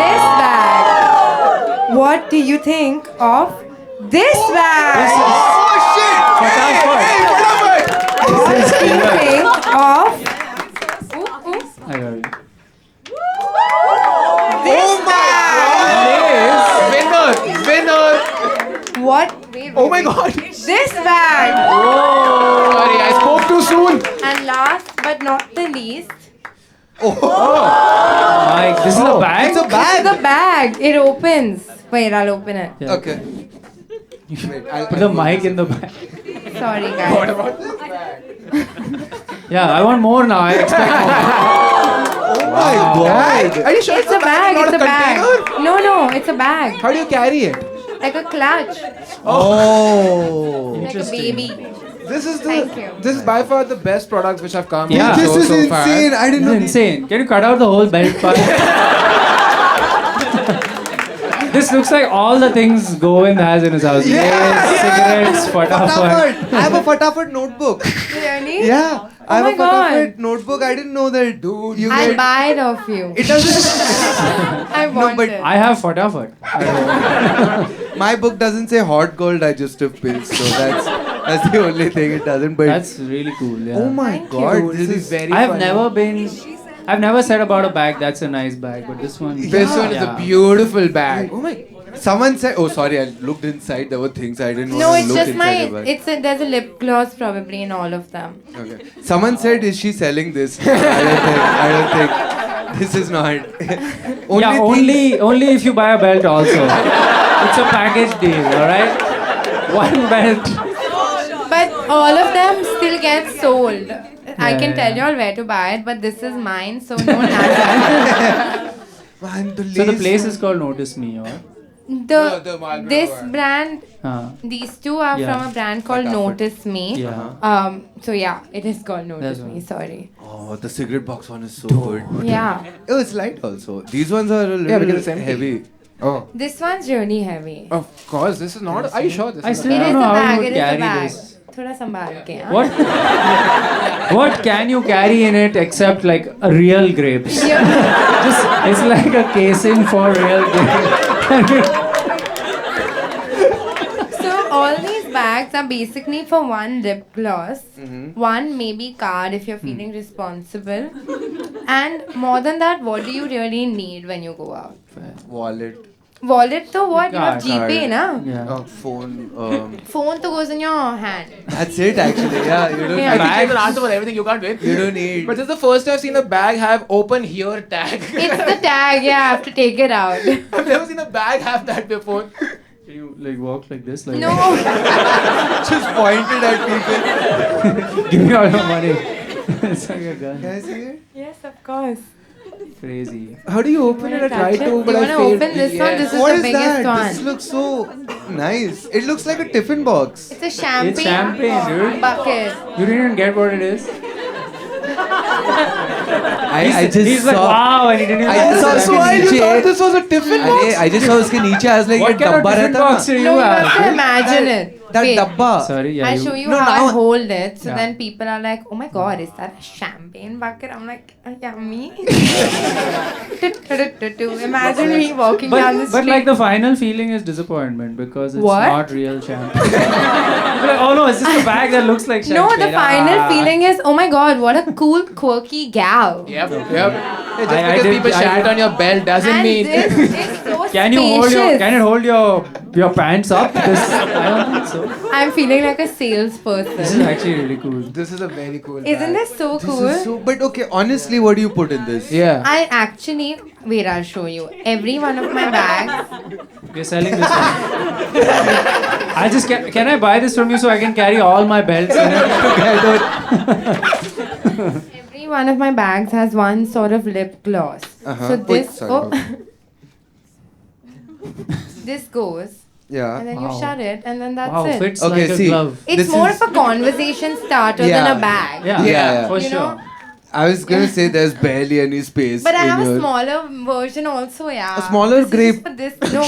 this bag? What do you think of this bag? Oh shit! Hey, Fatapat! What do you think of I got it. this bag? Winner! What? Wait, Oh my wait. god! This bag. Sorry, I spoke too soon. And last but not the least, Mike, this is a bag? It's a this bag. is the bag. It opens. Wait, I'll open it. Yeah. Okay. Wait, Put the mic in the bag. Sorry, guys. Yeah, I want more now. I expect more. Oh my god. Are you sure It's a bag. not It's a bag. container? No, it's a bag. How do you carry it? Like a clutch. Oh. Like a Interesting. baby. This is Thank you. This is by far the best products which have come. Yeah. on the This show is so far. insane. I This didn't is know. insane. Can you cut out the whole belt part? This looks like all the things Govind has in his house. Lays, cigarettes, fatafat. Fatafat. I have a Fatafat notebook. Really? Yeah. I have my a Fatafat God. notebook. I didn't know that. Dude, You I'll get. buy it off you. It doesn't. I want but it. I have fatafat. My book doesn't say hot gold digestive pills, so that's the only thing it doesn't. But That's really cool. Yeah. oh my Thank god, you. this is very I've funny. never said about a bag that's a nice bag, but this one. This one is a beautiful bag. Oh my. Someone said. Oh, sorry. I looked inside. There were things I didn't. No, want it's to look just my. inside the bag. There's a lip gloss probably in all of them. Okay. Someone said, "Is she selling this?" I don't think. This is not. Only if you buy a belt also. It's a package deal, alright? One belt. But all of them still get sold. I can tell yeah. y'all where to buy it, but this is mine, so no NASA. Man, So the place is called Notice Me, or? The Marlboro This one. brand, Uh, these two are Yeah. from a brand called Fatafat. Notice Me. yeah. So yeah, it is called Notice That's Me. Sorry. Oh, the cigarette box one is so good. Yeah. Oh, it's light also. These ones are a Yeah, because little it's empty. heavy. Oh, This one's really heavy. of course. This is not. Are you sure this I is? still It don't is know a how you bag. would It is a carry bag. this. थोड़ा संभाल के, हाँ? What can you carry in it except like a real grapes? Yeah. Just it's like a casing for real grapes. So all these bags are basically for one lip gloss, one maybe card if you're feeling responsible, and more than that, what do you really need when you go out? Wallet, Wallet to what? You have Card. GPay, na? Yeah. phone. Phone to goes in your hand. That's it actually. Yeah, you don't. Yeah. I think Bag. there's an answer for everything. You can't win. You don't need. But this is the first I've seen a bag have open here tag. It's the tag, yeah, I have to take it out. I've never seen a bag have that before. Can you like walk like this? Like No. Just pointed at people. Give me all your money. It's like a gun. Can I see it? Yes, of course. Crazy. How do you open You it? I wanna tried touch to, it? but You I wanna failed. open this one? This is What the is biggest that? one. This looks so nice. It looks like a tiffin box. It's a champagne, It's champagne, dude. bucket. You didn't even get what it is. I just He's saw. like, wow, and he didn't even I just saw understand. so I You thought नीचे. this was a tiffin box? I just saw उसके नीचे. I was like, What ये kind of डब्बा different रहता box ना. do you No, you have to have? imagine it. That Wait, dabba. Sorry, yeah. I'll you- show you No, how now- I hold it. So Yeah. then people are like, oh my god, is that a champagne bucket? I'm like, yummy. Imagine me walking down the But, street. but like the final feeling is disappointment because it's What? not real champagne. You're like, oh no, it's just a bag that looks like no, champagne. the final Ah. feeling is, oh my god, what a cool, quirky gal. Yep. Just I because did- people I- shat on your belt doesn't And mean. this is so Can you hold your spacious. Can it hold your pants up? This, I don't think so. I'm feeling like a This is salesperson. actually really cool. This is a very cool. Isn't bag. this so This cool? is so. But okay, honestly, what do you put in this? Yeah. I actually, wait, I'll show you. Every one of my bags, We're selling this one. I just can I buy this from you so I can carry all my belts in it together? every one of my bags has one sort of lip gloss. Uh-huh. So Oi, this, sorry. this goes, Yeah. and then you Wow. shut it, and then that's Wow, it. fits Okay, like a see. glove. It's This more is- of a conversation starter Yeah. than a bag. Yeah, Yeah. for You sure. know? I was gonna say there's barely any space. But I in have a your... smaller version also, yeah. A smaller This is grape? For this, no.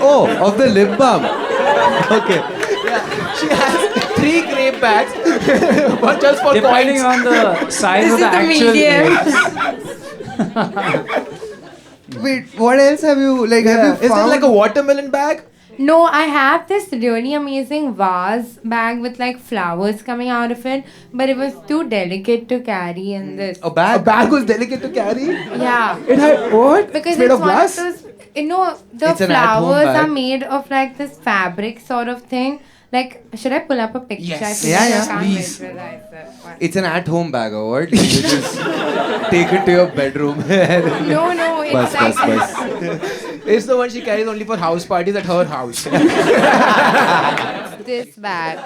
Oh, of the lip balm. Okay. She has 3 grape bags, but just for Depending coins. on the size This of is the the actual medium. grapes. Wait, what else have you like? Yeah. Have you Is it found? like a watermelon bag? No, I have this really amazing vase bag with like flowers coming out of it, but it was too delicate to carry in this. a bag? A bag was delicate to carry? Yeah. It had what? Because it's made of one glass? of those, the It's an at-home flowers bag. are made of like this fabric sort of thing. Like, should I pull up a picture? Yes. I feel Yeah, like yeah, I can't please. visualize it. One- It's an at-home bag or what? You just take it to your bedroom. No, no, it's Bus, like bus, bus. It's the one she carries only for house parties at her house. this bag.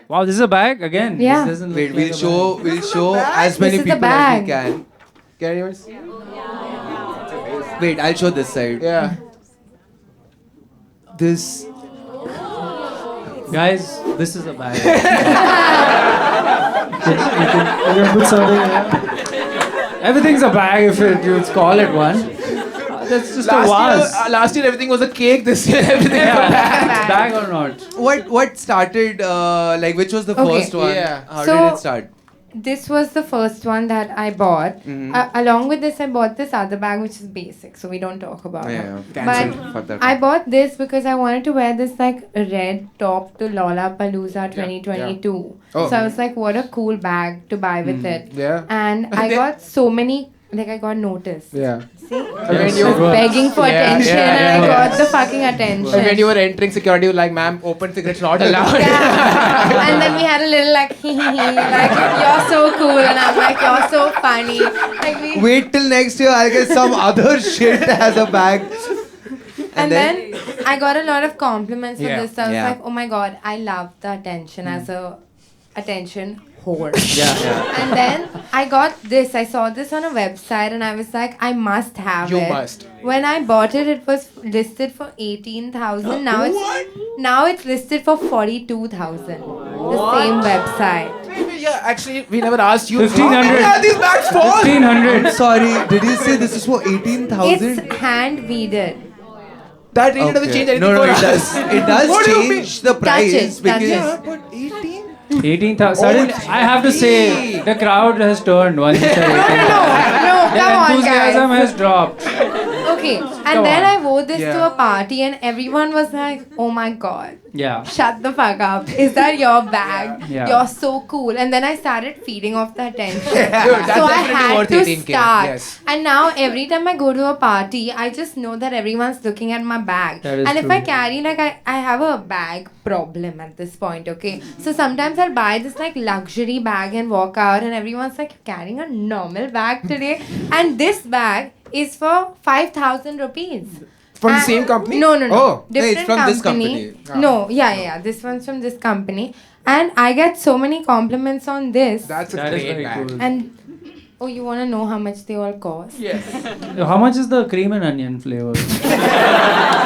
Wow, this is a bag again. Yeah. This doesn't look Wait, like we'll a show. bag. We'll show as This many is the people as we bag. can. Can you see? Wait, I'll show this side. Yeah. This. Guys, this is a bag. you can put something there. Everything's a bag if you call it one. That's just a vase. Last year everything was a cake. This year everything is a Yeah, bag. bag or not. What started? Like, which was the Okay. first one? Yeah. How So- did it start? This was the first one that I bought. Mhm. Along with this, I bought this other bag, which is basic, so we don't talk about Yeah, it. yeah. But Cancelled. Fuck that. I bought this because I wanted to wear this like red top to Lollapalooza 2022. Oh. So I was like, what a cool bag to buy with it. Yeah. And I They- got so many, like I got noticed. Yeah. See? And when Yes, you it works. Begging for Yeah, attention yeah, and I yeah. got the fucking attention. And when you were entering security, you were like, ma'am, open cigarettes not allowed. Yeah. And then we had a little like, hee hee hee, like, you're so cool. And I'm like, you're so funny. Like, we, Wait till next year. I'll get some other shit as a bag. and then I got a lot of compliments for Yeah. this. So I was Yeah. like, oh my god, I love the attention as a attention whore. Yeah. And then I got this. I saw this on a website and I was like, I must have You it. must. When I bought it, it was listed for 18,000. Now it's listed for 42,000. The same website. Yeah, actually, we never asked you. 1,500. How many are these bags for? 1,500. Sorry, did you say this is for 18,000? It's hand beaded. That really doesn't change anything No, for it us. does. It does What do you change the price it, touch because. it. But 18? 18,000. Suddenly, I have to say, the crowd has turned once you said 18,000. No, The come on, enthusiasm guys. has dropped. Okay, and Come then on. I wore this to Yeah. a party, and everyone was like, "Oh my god, Yeah. shut the fuck up! Is that your bag? Yeah. You're so cool." And then I started feeding off the attention, Dude, that's so I definitely had worth to 18K, start. yes. And now every time I go to a party, I just know that everyone's looking at my bag. That is And if true. I carry I have a bag problem at this point. Okay, so sometimes I'll buy this like luxury bag and walk out, and everyone's like, "You're carrying a normal bag today," and this bag is for 5,000 rupees. From the And- same company? No, no, no. Oh. No, it's Different from this company. company. No, yeah. This one's from this company. And I get so many compliments on this. That's a That is great very bag. cool. And oh, you want to know how much they all cost? Yes. How much is the cream and onion flavor?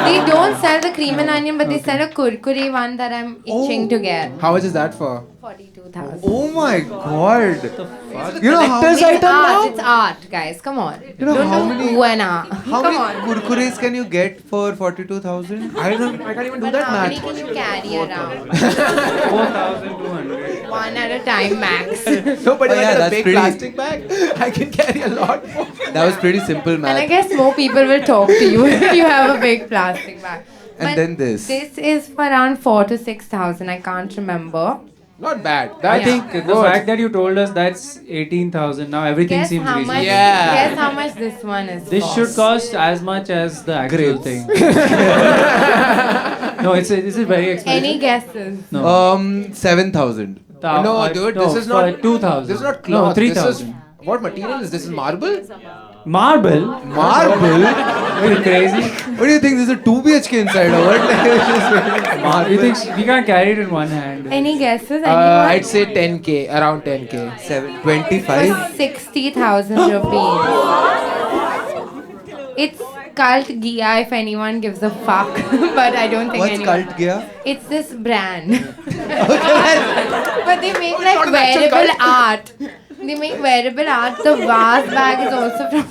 They don't sell the cream and onion, but they sell a kurkure one that I'm itching to get. How much is that for? 42,000. Oh my god. Fuck. You know how Collector's many, item now? It's art, guys. Come on. You know Don't how do many- ooh and ah. how Come many on. kurkures can you get for 42,000? I can't even do But that how many math. can you carry around? 4,200. One at a time, max. No, but Oh, if I yeah, get a that's big pretty- plastic bag, I can carry a lot more. That was pretty simple And I math. guess more people will talk to you if you have a big plastic bag. And But then this. This is for around 4,000 to 6,000. I can't remember. Not bad. I That's think the good. fact that you told us that's 18,000, now everything Guess seems how reasonable. much? Yeah. Guess how much this one is. This should cost as much as the actual Grapes. thing. No, this is very expensive. Any guesses? No. 7,000. No, dude, this is for not 2,000. This is not No, cloth. This is 3,000. what material is this? Is marble? Marble? Marble? Are you crazy? What do you think? This is a 2 BHK inside or what? You think we can't carry it in one hand? Any guesses? Anyone? I'd say 10k, around 10k. 25? For 60,000 rupees. It's cult Gia if anyone gives a fuck. But I don't think What's anyone. cult gear? It's this brand. But they make like not an actual wearable cult. art. They make wearable art. The vase bag is also from.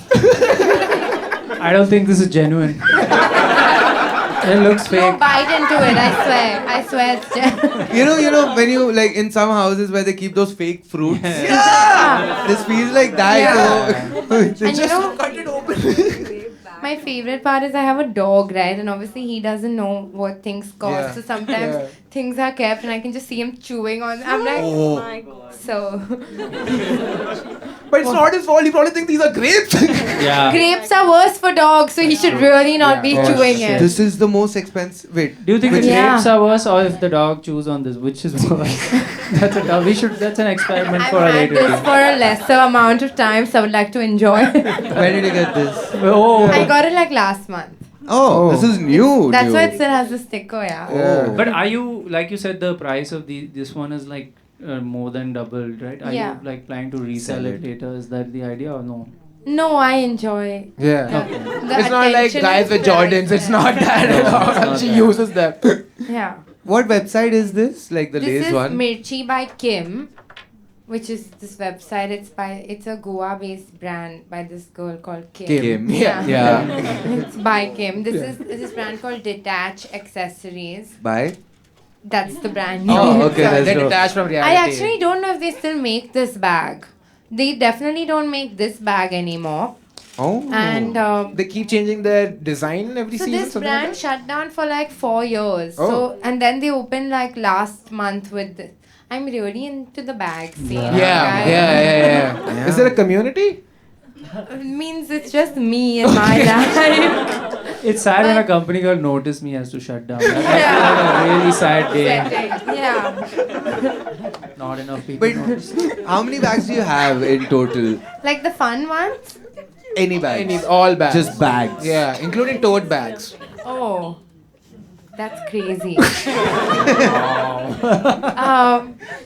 I don't think this is genuine. It looks No, fake. bite into it. I swear. I swear it's genuine. You know, when you like in some houses where they keep those fake fruits. This feels like that. Yeah. So And you know, Cut it open. my favorite part is I have a dog, right? And obviously he doesn't know what things cost. Yeah. So sometimes Yeah. things are kept and I can just see him chewing on. I'm like, Oh. so. But it's not his fault. He probably thinks these are grapes. Yeah. Grapes are worse for dogs, so he should really not be Yeah. Oh, chewing shit. it. This is the most expensive. Wait. Do you think the Yeah. grapes are worse or if the dog chews on this? Which is worse? That's an experiment I've for a had later this day. for a lesser amount of time, so I would like to enjoy it. When did you get this? Oh. I got it like last month. Oh, this is new. That's why it dude. still has the sticker, yeah. Oh. But are you, like you said, the price of this one is like more than doubled, right? Are Yeah. you like planning to resell Sell it it. later? Is that the idea or no? No, I enjoy Yeah. the It's not like attention guys is with Jordans. It's not that No, at all. it's not She that. uses them. Yeah. What website is this? Like the This lace is one? Mirchi by Kim, which is this website. It's a Goa-based brand by this girl called Kim. Kim. Yeah. Yeah. It's by Kim. This is this brand called Detach Accessories. By? That's the brand Oh, name. okay, Sorry. that's They're dope. detached from reality. I actually don't know if they still make this bag. They definitely don't make this bag anymore. Oh. And They keep changing their design every so season. this something brand like shut down for like 4 years. Oh. So and then they opened like last month with this. I'm really into the bag scene. that? Yeah. Is there a community? It means it's just me and my life. It's sad when a But- company called Notice Me has to shut down. That's like a really sad day. Yeah. Not enough people. But notice. how many bags do you have in total? Like the fun ones? Any bags? All bags. Just bags. Yeah, including tote bags. Oh. That's crazy.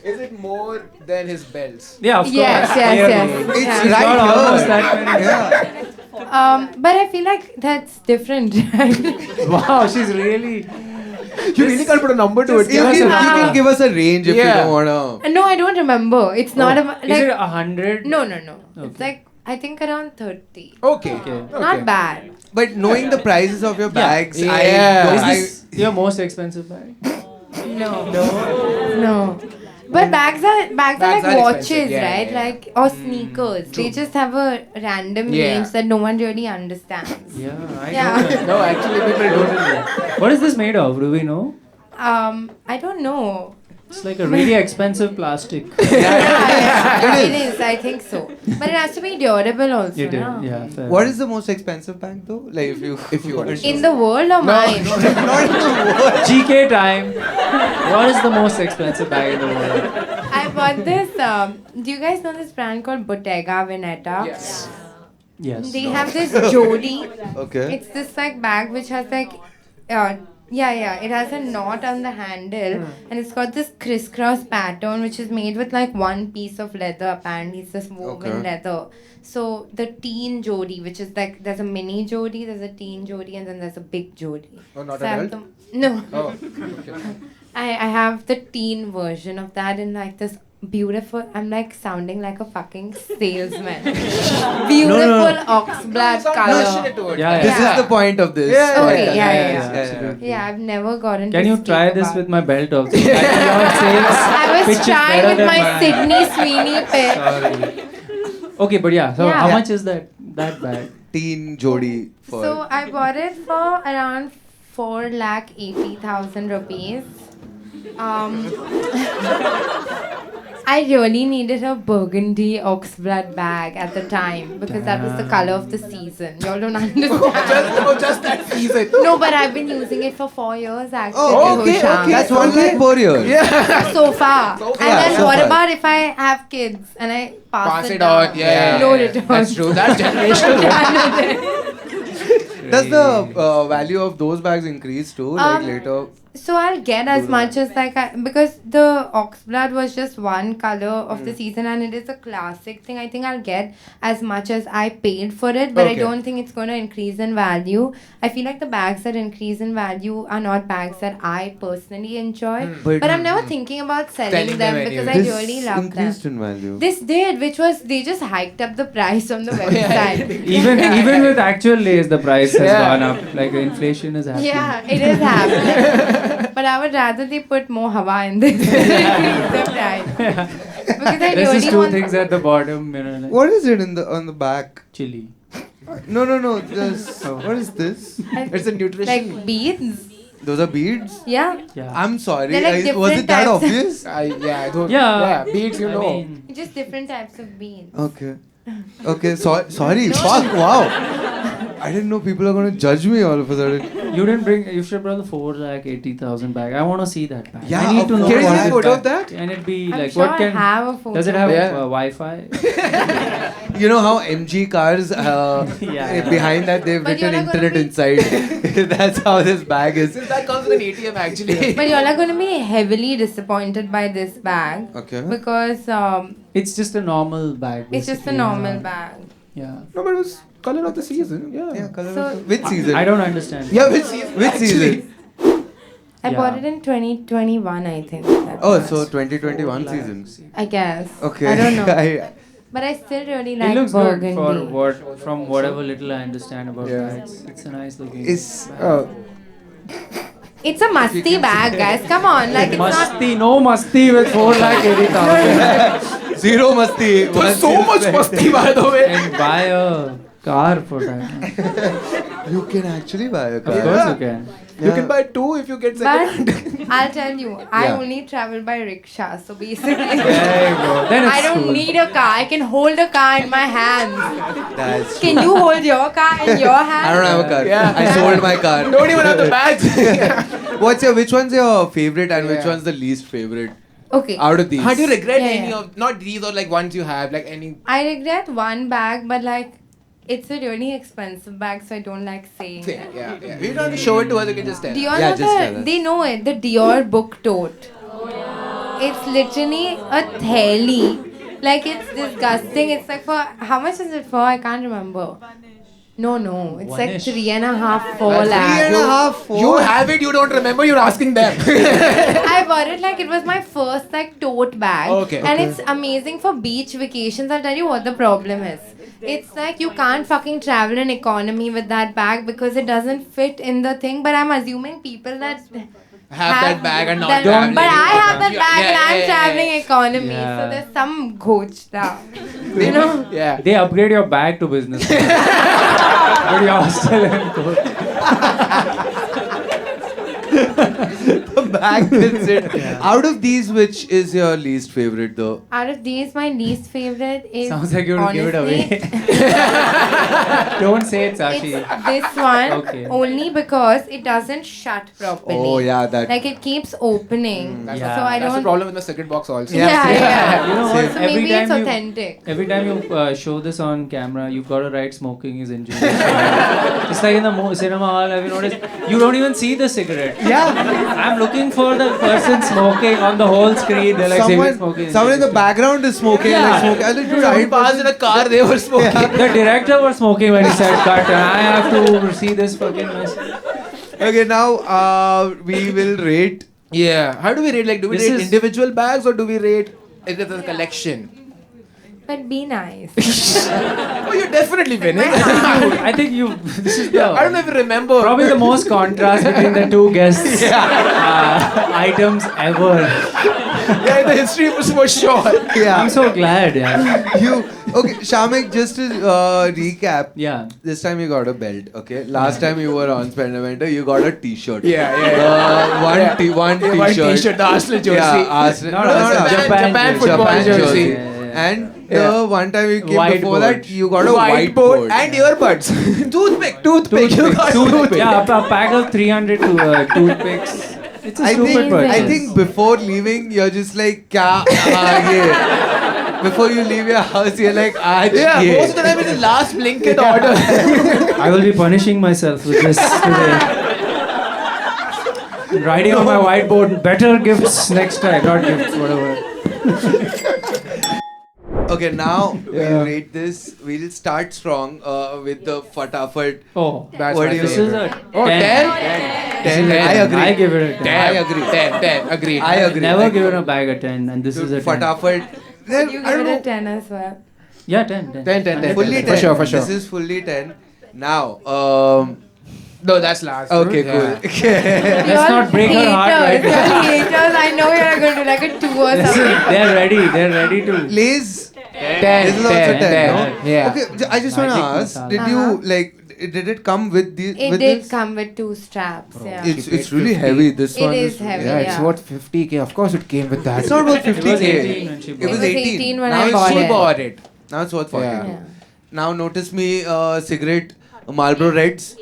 Is it more than his belts? Yeah, of Yes, course. yes, Clearly. yes. It's Yeah. He's right got here. almost that many. Yeah. But I feel like that's different. Wow, she's really. You really can't put a number to it. You Give us can, a- you can give us a range if you Yeah. don't wanna. No, I don't remember. It's not about Is like it 100? no. It's Okay. like I think around 30. Okay. Okay. Not bad. But knowing the prices of your bags, Yeah. I Is don't. this your most expensive bag? No. No. But bags are Bags like are watches, expensive, yeah, right? yeah. Like or sneakers. They just have a random Yeah. names that no one really understands. Yeah, I Yeah. don't. No, actually, people don't. What is this made of? Do we know? I don't know. It's like a really expensive plastic. Yeah, it is. I think so. But it has to be durable also. You did, na? yeah. Fair. What is the most expensive bag though? Like if you want to In the world or mine? not in the world. GK time. What is the most expensive bag in the world? I bought this. Do you guys know this brand called Bottega Veneta? Yes. Yes. They have this Jodi. Okay. It's this like bag which has like, it has a knot on the handle and it's got this crisscross pattern which is made with like one piece of leather. Apparently, it's this woven Okay. leather. So the teen Jodi, which is like there's a mini Jodi, there's a teen Jodi, and then there's a big Jodi. Oh, not So I have adult? No. Oh. I have the teen version of that in like this beautiful. I'm like sounding like a fucking salesman. Beautiful oxblood Sound color. passionate to it. Yeah, This Yeah. is the point of this. Yeah, Okay, podcast. yeah. absolutely. Yeah, I've never gotten. Can to you speak try this about- with my belt also? I think your sales I was pitch is trying better with than my mine. Sydney Sweeney pair. Sorry. Okay, but yeah. So Yeah. how much is that bag? Teen Jodi for. So I bought it for around 4,80,000 rupees. I really needed a burgundy oxblood bag at the time because that was the color of the season. Y'all don't understand. Just that season. No, but I've been using it for 4 years actually. Oh, okay, Hosham. okay. That's 1 lakh per year. So far. So And far. then So what far. about if I have kids and I pass it on. down? Yeah. No returns. That's true. That's generational. Does the value of those bags increase too? Like Um, later? So I'll get as much as like because the oxblood was just one color of the season and it is a classic thing. I think I'll get as much as I paid for it, but I Okay. don't think it's going to increase in value. I feel like the bags that increase in value are not bags that I personally enjoy. But- But I'm never thinking about selling Selling them them because anyway. I really love them. increased in value. This did, which was they just hiked up the price on the website. Even with actual lace, the price has Yeah. gone up. Like inflation is happening. Yeah, it is happening. But I would rather they put more hawa in this than increase the price. Because I This is really two want things at the bottom. You know, like What is it on the back? chili. No. This. What is this? It's a nutrition. like beads. Those are beads. Yeah, Yeah. I'm sorry. They're like Was it different that types. obvious? I don't. Yeah. Yeah. Beads, you I know. mean, just different types of beads. Okay. Okay. Sorry. Fuck. Wow. I didn't know people are gonna judge me all of a sudden. you didn't bring. You should bring the 4,80,000 bag. I want to see that bag. Yeah, I need to know. can you what take a is photo that of that? Can it be I'm like sure what can? I have a photo. Does it have Yeah. Wi-Fi? You know how MG cars Yeah. behind that they've But written you're not gonna internet be- inside. That's how this bag is. Since that comes with an ATM actually. But y'all are going to be heavily disappointed by this bag. Okay. Because It's just a normal bag. it's just a basically. normal bag. Yeah. No, but it was color of the season. Yeah. Yeah, color So- of- which season? I don't understand. Yeah, which season? Which season? I Yeah. bought it in 2021, I think. Oh, so 2021 season. I guess. Okay. I don't know. I- But I still really It like looks burgundy. good for what from whatever little I understand about Yeah. bags. It's a nice looking. Is Oh. It's a musty bag, guys. Come on. Like, it's not. Masti, no masti with 4,80,000. zero masti. There's so much masti, by the way. And buy a car for that. You can actually buy a Of car. course you can. You can buy two if you get second. But I'll tell you, I Yeah. only travel by rickshaw. So basically, There you go. Then it's I don't cool. need a car. I can hold a car in my hands. That's Can you hold your car in your hands? I don't have a car. Yeah. I sold my car. Don't even have the bags. Which one's your favorite and which Yeah. one's the least favorite Okay. out of these? How do you regret Yeah, any yeah. of not these or like ones you have like any? I regret one bag, but like It's a really expensive bag, so I don't like saying it. Yeah. You don't have to show it to us, you can just tell. Dior, Yeah, know just tell the, us. they know it. The Dior book tote. It's literally a theli. Like it's disgusting. It's like for how much is it for? I can't remember. No. It's like One-ish. 3.5, 4 That's lakhs. 3.5, 4. You have it, you don't remember, you're asking them. I bought it like it was my first like tote bag. Okay, And okay. it's amazing for beach vacations. I'll tell you what the problem is. It's like you can't fucking travel in economy with that bag because it doesn't fit in the thing. But I'm assuming people that Have that bag and not that- traveling. But I have that Yeah, bag and I'm yeah. traveling economy. Yeah. So there's some gochta. You know? Yeah. They upgrade your bag to business class. But you're still in court. Bag fits it. Out of these, which is your least favorite though? Out of these, my least favorite is Sounds like you would give it honestly, away. Don't say it, Sashi. It's this one Okay. only because it doesn't shut properly. Oh yeah, that. Like it keeps opening. That's, Yeah. So I that's the don't. problem with my cigarette box also. Yeah. You know what? So Every maybe it's time you- authentic. Every time you show this on camera, you've got to write smoking is injurious. It's like in the cinema hall, have you noticed? You don't even see the cigarette. Yeah. I'm looking for the person smoking on the whole screen. They're like, cigarette smoking. is Someone in the injurious. background is smoking. Yeah. Like smoking. I think, dude, I I passed in a car, they were smoking. The director was smoking when he said cut, and I have to see this fucking mess. Okay, now we will rate. Yeah. How do we rate? Like, do we This rate is- individual bags or do we rate it as a collection? But be nice. Oh, you're definitely winning. I think you. This is the. I don't know if you remember. Probably the most contrast between the two guests items ever. Yeah, in the history was for sure. Yeah. I'm so glad. Yeah. You okay, Shamek? Just to recap. Yeah. This time you got a belt. Okay. Last time you were on Spendamenta, you got a T-shirt. Yeah. One Yeah. T-shirt. One T-shirt, the Arsenal jersey. Yeah, Arsenal. No, Japan football jersey. Yeah. And Yeah. the one time you came Whiteboard. before that, you got a Whiteboard whiteboard. and earbuds. Toothpick. You got Toothpick. Yeah, a pack of 300 toothpicks. It's a I stupid think, purchase. I think before leaving, you're just like, kya aage? Before you leave your house, you're like, aaj Yeah, ye. most of the time it's the last Blinkit order. I will be punishing myself with this today. Writing on my whiteboard, better gifts next time, not gifts, whatever. Okay, now Yeah. we'll rate this. We'll start strong with the fatafat. Oh, That's What my do you- this is favorite. a Oh, 10. 10? 10. I agree. I give it a 10. I agree. 10. Agreed. I agree. Never Like, given a bag a 10, and this is a 10. Fatafat. Then, You I give don't it a know. 10 as well. Yeah, 10. 10. Fully 10. For sure. This is fully 10. Now, No, that's last. okay, Yeah. cool. Let's not break her heart right You're now. haters. I know you're going to do like a 2 or This is, something. they're ready to. Lay's. 10. This is also 10. No? Yeah. Okay, I just want to Magic ask, masala. did you like? Did it come with the? It with did this? come with 2 straps. Yeah. It's really 50. heavy. This It one is heavy. Yeah, it's Yeah. what 50k. Of course, it came with that. It's not worth It was 50k. 18 when she It bought was It was 18. 18 when now I it's bought She it. bought it. Now it's worth 40. Yeah. Yeah. Now notice me, cigarette, Marlboro Reds.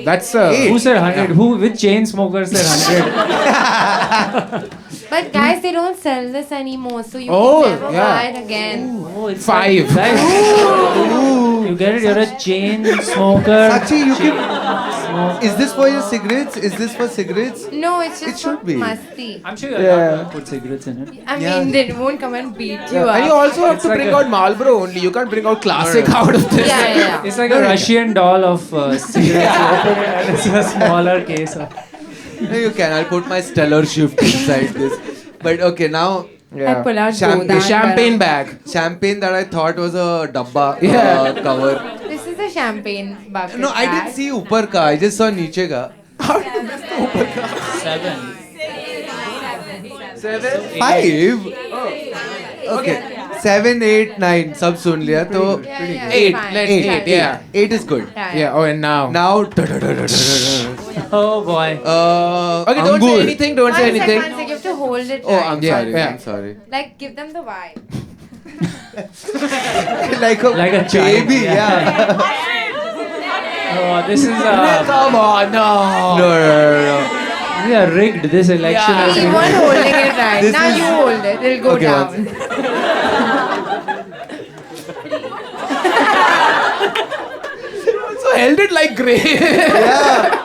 That's Who said 100? Which chain smoker said 100? But guys, they don't sell this anymore, so you Oh, can never yeah. buy it again. Oh, it's 5. Guys, you get it? You're a chain smoker. Sakshi, you can. Smoke. Is this for your cigarettes? Is this for cigarettes? No, it's just It should for be. musty. I'm sure you're Yeah. not gonna put cigarettes in it. I Yeah. mean, they won't come and beat you And you up. also have It's to like bring a- out Marlboro only. You can't bring out classic out of this. Yeah. It's like a Russian doll of cigarettes. You open it and it's a smaller case. No, you can. I'll put my stellar shift inside this. But okay, now I pull out Champagne- The Godan champagne Garam. bag. champagne that I thought was a dabba Yeah. cover. This is a champagne bucket. No, I didn't bag. see upar ka. I just saw niche ka. 7. 7. 5. Okay. 7, 8, 9. Sab sun liya. To Yeah, yeah, 8. fine. Let's 8. 8. Yeah. 8 is good. Yeah. Oh, and now. Now. Oh boy. Okay, don't say Angur. anything. Don't say One sec, anything. one sec, you have to hold it Oh, right. I'm Yeah, sorry. yeah. I'm sorry. Like, give them the vibe. like a child, baby, yeah. Oh, this is Come on, no. No. we are rigged. This election Yeah. has You been. weren't holding it right. This Now is- you hold it. It'll go Okay, down. held it like grey. Yeah.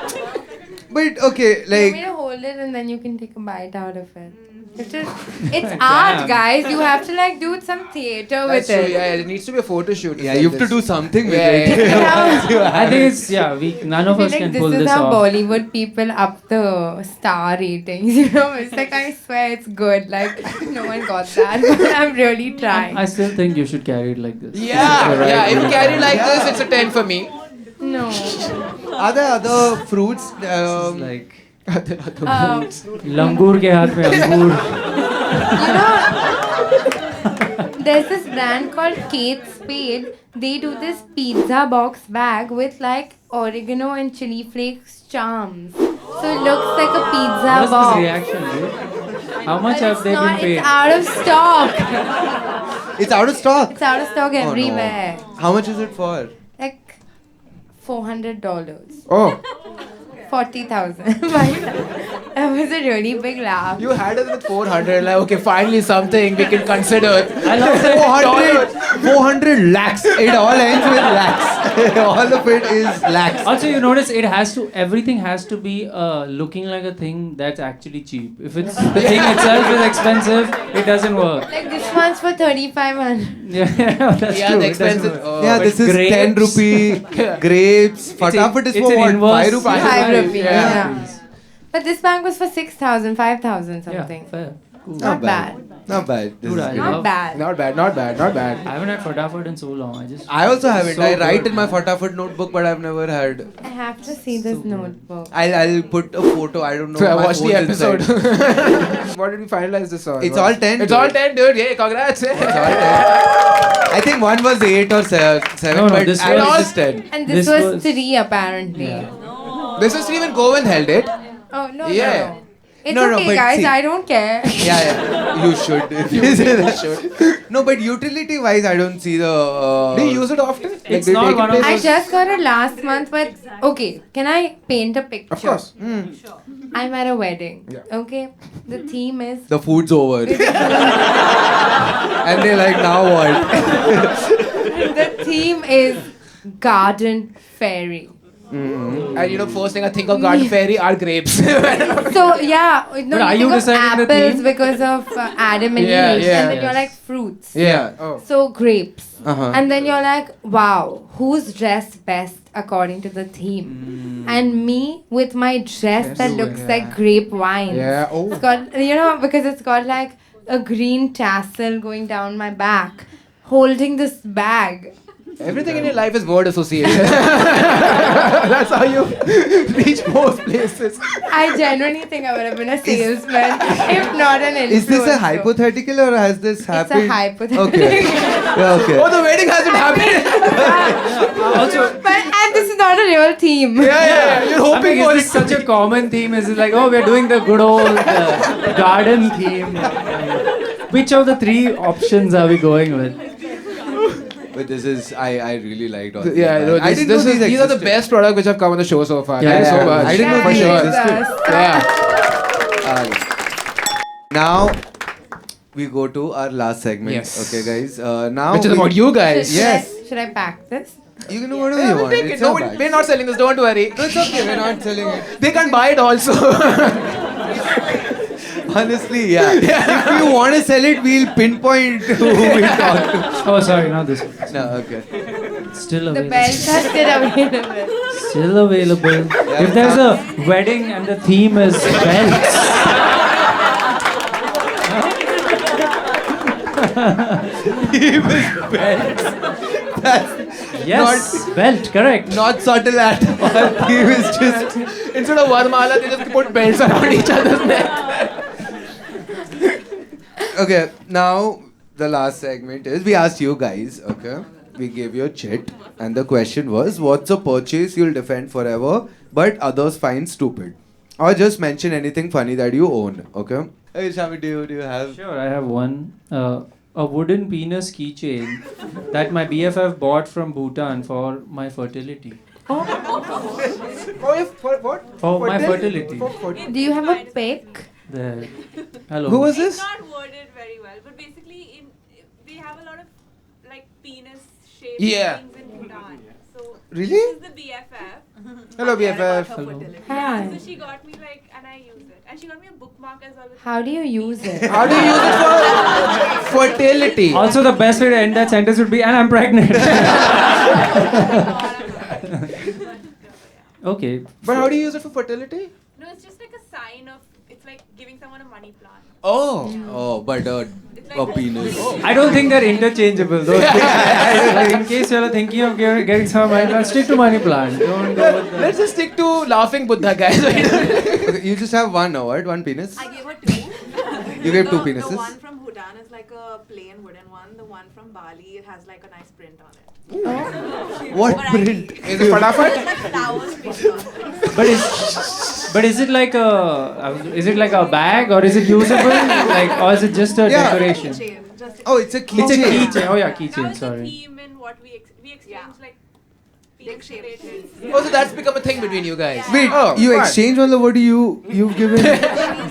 But okay, You like. want me to hold it and then you can take a bite out of it. It's art, guys. You have to like do some theater That's with true. it. Yeah, it needs to be a photo shoot. Yeah, you have to do something with Yeah, it. Yeah. I think it's none I of feel us like can this pull is this how off. Bollywood people up the star ratings. You know, it's like I swear it's good. Like no one got that, but I'm really trying. I still think you should carry it like this. Yeah, Right. yeah. If you carry like this, it's a 10 for me. No. Are there other fruits? It's like Um, langur ke haath mein angur. you know, there's this brand called Kate Spade. They do this pizza box bag with like oregano and chili flakes charms. So it looks like a pizza What's box. this reaction, dude? How much But have it's they been not, paid? it's out of stock. It's out of stock. It's out of stock Oh, no. everywhere. How much is it for? Like $400. Oh, 40,000. That was a really big laugh. you had it with 400. Like, okay, finally something we can consider. I love that. 400 lakhs. It all ends with lakhs. All of it is lakhs. Also, you notice everything has to be looking like a thing that's actually cheap. If it's the thing itself is expensive, it doesn't work. Like this one's for 3,500. Yeah, that's Yeah, true. the It doesn't expensive. work. Oh, Yeah, but this is grapes. 10 rupee grapes. Fatafat is it's for an what? inverse 5 rupees? 5 Right, rupees, yeah. yeah. But this bag was for 6,000, 5,000 something. Yeah, fair. Cool. Not bad. Not bad. This Dude, is I good. love- Not bad. Not bad, not bad, not bad. I haven't had Fatafat in so long. I also haven't. So I write good, in my man. Fatafat notebook, but I've never had. I have to see this notebook. I'll put a photo. I don't know. So I my watched the phone's episode. inside. What did we finalize this on? It's all 10. It's all dude. 10, dude. Yeah, congrats. It's all 10. I think one was 8 or 7, No, but this I was- was just 10. And this This was was- 3 apparently. Yeah. This is even Govind held it. Oh, no, Yeah. no. It's No, no, okay, but guys. see- I don't care. Yeah. You should. You should. No, but utility wise, I don't see the. Do you use it often? Like, It's do you not take one it of I those- just got it last month, but okay. Can I paint a picture? Of course. I'm at a wedding. Yeah. Okay. The theme is The food's over. And they're like, now what? the theme is garden fairy. And you know, first thing I think of Garden Fairy are grapes. So yeah, no, But are you you think of deciding the apples theme? because of Adam and Yeah, Eve, yeah, and then yes. you're like fruits. Yeah. Oh. So grapes. Uh-huh. And then you're like, wow, who's dressed best according to the theme? And me with my dress that looks like grape wine. Yeah. Oh. It's got, you know, because it's got like a green tassel going down my back, holding this bag. Everything in your life is word association. That's how you reach most places. I genuinely think I would have been a salesman, if not an influencer. Is this a hypothetical or has this happened? It's a hypothetical. Okay. Yeah, okay. Oh, the wedding hasn't happened. Also, And this is not a real theme. Yeah. You're I hoping mean, for is this such a common theme? Is it like, oh, we're doing the good old garden theme? Which of the 3 options are we going with? But this is, I really liked all Yeah, these. no, I didn't know these these are the existed. best products which have come on the show so far. Yeah, Thank you so yeah. much. I didn't know for these sure. existed. Yeah. Now we go to our last segment. Yes. Okay, guys. Now Which is we- about you guys. Yes. Should I pack this? You can do whatever Yeah, you we'll want. take it. It's your No, bag. we're not selling this. Don't worry. No, it's okay. We're not selling it. They can buy it also. Honestly, yeah. If you want to sell it, we'll pinpoint who we talk to. Oh, sorry, not this one. No, okay. Still The available. belts are still available. Still available. If there's a wedding and the theme is belts. Yes, belt, correct. Not subtle at all. He was just. Instead of Varmala, they just put belts around each other's neck. Okay, now the last segment is we asked you guys, okay? We gave you a chit, and the question was what's a purchase you'll defend forever but others find stupid? Or just mention anything funny that you own, okay? Hey, Shami, do you have? Sure, I have one. A wooden penis keychain that my BFF bought from Bhutan for my fertility. Oh, yeah, for what? For my fertility. Do you have a pic? There. Hello. Who was It's this? not worded very well, but basically, they have a lot of like penis shaped Yeah. things in Bhutan. So Really? this is the BFF. Hello, BFF. Hello. Hi. So she got me like, and I use it, and she got me a bookmark as well. With How do you use it? How do you use it for fertility? Also, the best way to end that sentence would be, and I'm pregnant. Okay. But how do you use it for fertility? No, it's just like a sign of. It's like giving someone a money plant. Oh. Oh, but It's like a penis. I don't think they're interchangeable. Those things. Like, in case you're thinking of getting some money plant, stick to money plant. Don't go with Let's just stick to laughing Buddha, guys. Okay, you just have one now, right? One penis? I gave her two. You gave two The penises? one from Bhutan is like a plain wooden one. The one from Bali, it has like a nice print on it. What But I- print? Is it Fadafat? It's like flowers print on it. But is it like a bag or is it usable? Like, or is it just a Yeah. decoration? Chain, just Oh, it's a It's a keychain. keychain. Oh yeah, That keychain. was the Sorry. theme in what we exchanged like Dick shape. related. Oh, so that's become a thing between you guys. Wait, Oh, you fine. exchange all the what do you've given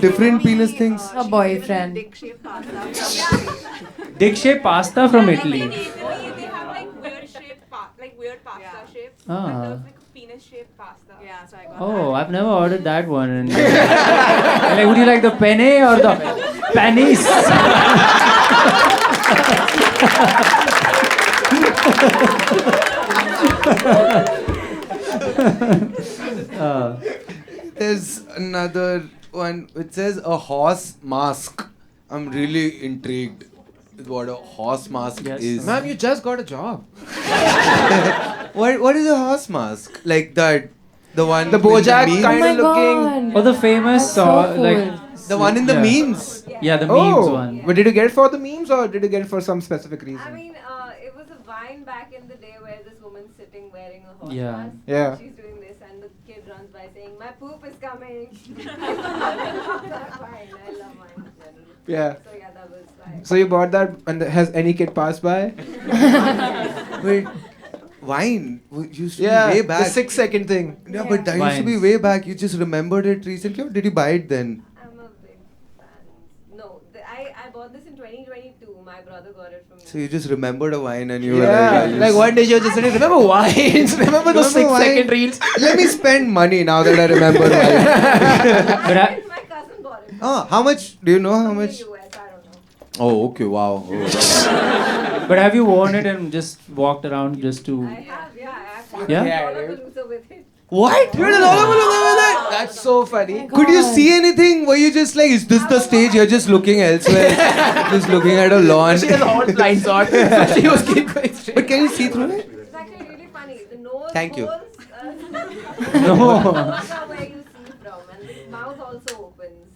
different penis things? A boyfriend. Dick shaped pasta. Dick shaped pasta from Like Italy. in Italy, they have like weird shaped weird pasta Yeah. shapes. Ah. And there was like a penis shaped pasta. Yeah, so I got Oh, I've never ordered that one. And, like, would you like the penne or the panis? There's another one which says a horse mask. I'm really intrigued with what a horse mask Yes. is. Ma'am, you just got a job. What is a horse mask? Like that, the one The with Bojack memes? Oh kind my of looking. god. Or the famous So cool. like The one in the Yeah. memes. yeah, the memes Oh, one. but did you get it for the memes or did you get it for some specific reason? I mean, it was a vine back in the day where this woman's sitting wearing a horse Yeah. mask. Yeah. She's doing this, and the kid runs by saying, "My poop is coming." That's fine. I love vine generally. Yeah. So yeah, that was fine. So you bought that, and has any kid passed by? Wait, wine used to Yeah, be way the back. 6-second thing. Yeah, but that used to be Vines. way back. You just remembered it recently, or did you buy it then? I'm a big fan. No, I bought this in 2022. My brother got it from me. So you just remembered a wine and you were Yeah, like, like one day you just said, remember wines? Remember those Remember 6-second wine? reels? Let me spend money now that I remember wine. But My cousin bought it. Oh, how much? Do you know how From much? the US, I don't know. Oh, okay, wow. Oh. but have you worn it and just walked around just to? I have, yeah, I actually. Yeah? Yeah, All of dude. the loser with it. What? You did all of it? That's so funny. Could you see anything? Were you just like, is this the stage? You're just looking elsewhere, just looking at a lawn. She has all blinds on. So she was keep going straight. But can you see through it? It's actually really funny. The nose Thank you. holes, No. those are where you see from, and the mouth also opens.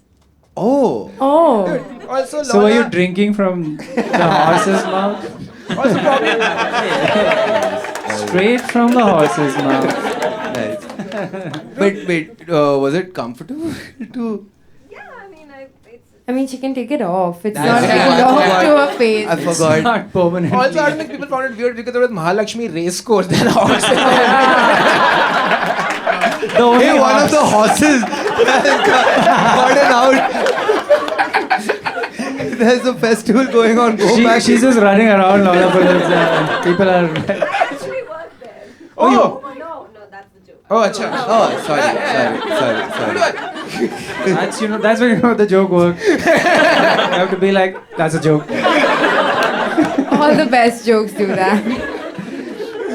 Oh. Oh. Also, So were you Lorna, drinking from the horse's mouth? also probably, Straight from the horse's mouth. Nice. But wait, was it comfortable to? Yeah, I mean, it's. I mean, she can take it off. It's That's not right. locked to her face. I It's forgot. not permanent. also I don't think people found it weird because there was Mahalakshmi race course then horse. The only Hey, one of the horse- horses has gotten out. There's a festival going on. Go back. she's just running around Lola Balloons, people are. I actually worked there. Oh, Oh, no, that's the joke. oh, acha. Oh, sorry. That's when you know the joke works. You have to be like, that's a joke. All the best jokes do that.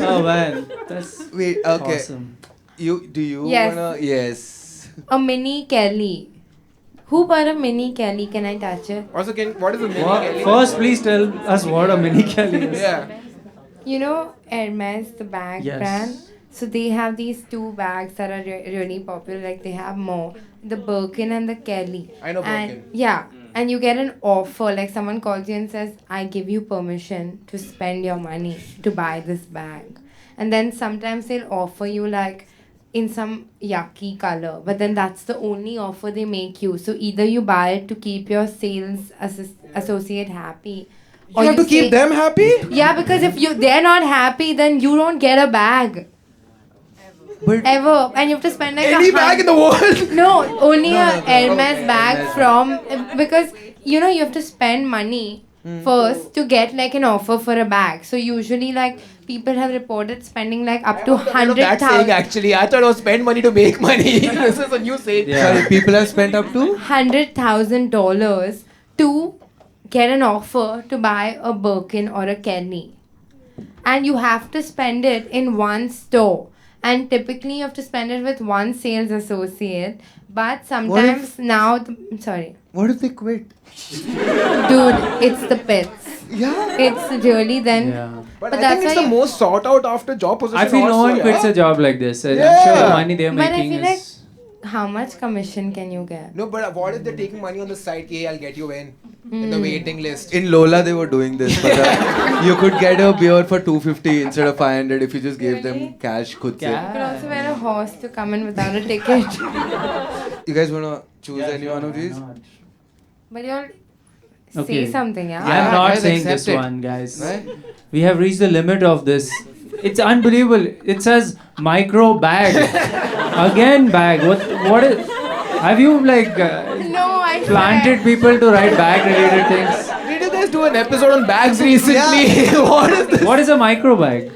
Oh man, that's Wait, okay. awesome. Do you Yes. wanna? Yes. A mini Kelly. Who bought a mini Kelly? Can I touch it? Also, what is the mini What? Kelly? First, please tell us what a mini Kelly is. Yeah. You know Hermes, the bag Yes. brand? So they have these two bags that are really popular. Like they have more. The Birkin and the Kelly. I know And Birkin. yeah. And you get an offer. Like someone calls you and says, I give you permission to spend your money to buy this bag. And then sometimes they'll offer you like in some yucky color. But then that's the only offer they make you. So either you buy it to keep your sales associate happy. You have to keep say- them happy? Yeah, because if they're not happy, then you don't get a bag. But Ever. And you have to spend like Any bag in the world? No, only No, a no, no. Hermes Okay, bag Hermes from because you have to spend money first to get like an offer for a bag. So usually like people have reported spending like up to That saying 100,000 actually, I thought it was spend money to make money. This is a new saying. Yeah. Sorry, people have spent up to? $100,000 to get an offer to buy a Birkin or a Kenny. And you have to spend it in one store. And typically you have to spend it with one sales associate. But sometimes now, sorry. What if they quit? Dude, it's the pits. Yeah. It's really then. Yeah. But, But I that's think it's why the you- most sought out after job position. I feel no also, one quits yeah? a job like this. I'm Yeah. sure the money they're But I making feel is. how much commission can you get? No, but what if they're taking money on the side? Hey, I'll get you in the waiting list. In Lola, they were doing this. But, you could get a beer for 250 instead of 500 if you just gave them Really? cash. Khud se. You could also wear a horse to come in without a ticket. You guys want to choose any one of these? But you'll Okay. say something, yeah? Yeah. I'm not guys, saying this accept it. one, guys. Right? We have reached the limit of this. It's unbelievable. It says micro bag. Again bag. What is? Have you like No, I planted people to write bag related things? Did you guys do an episode on bags recently? What is this? What is a micro bag?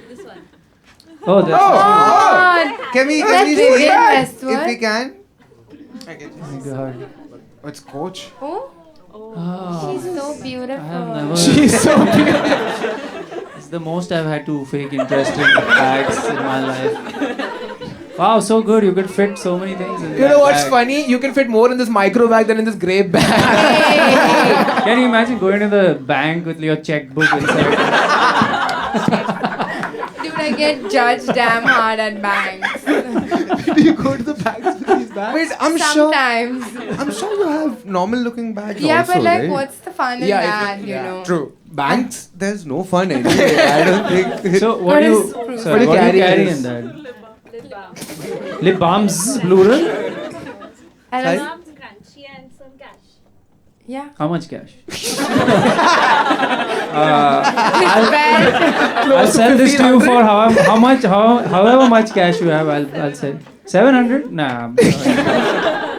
Oh, that's God. Can we That's see Vivian if Westwood. we can? oh my god. Oh, it's Coach. Oh, Oh, she's so I have beautiful. never. She's so beautiful. It's the most I've had to fake interest in bags in my life. Wow, so good. You could fit so many things in You that know what's bag. funny? You can fit more in this micro bag than in this grey bag. Hey. Can you imagine going to the bank with your checkbook inside? Dude, I get judged damn hard at banks. Do you go to the bags with these bags? Wait, I'm Sometimes. sure you have normal looking bags Yeah, also, but like, right? what's the fun in Yeah, that, you know? True. Banks? There's no fun anyway. I don't think. So What what do you? is proof? Sorry, What what do do you you carry carry in in this? that? Lip balms, plural. I Sorry? don't- Some crunchy and some cash. Yeah. How much cash? Respect. I'll sell this to you for however much cash you have. I'll sell 700. Nah.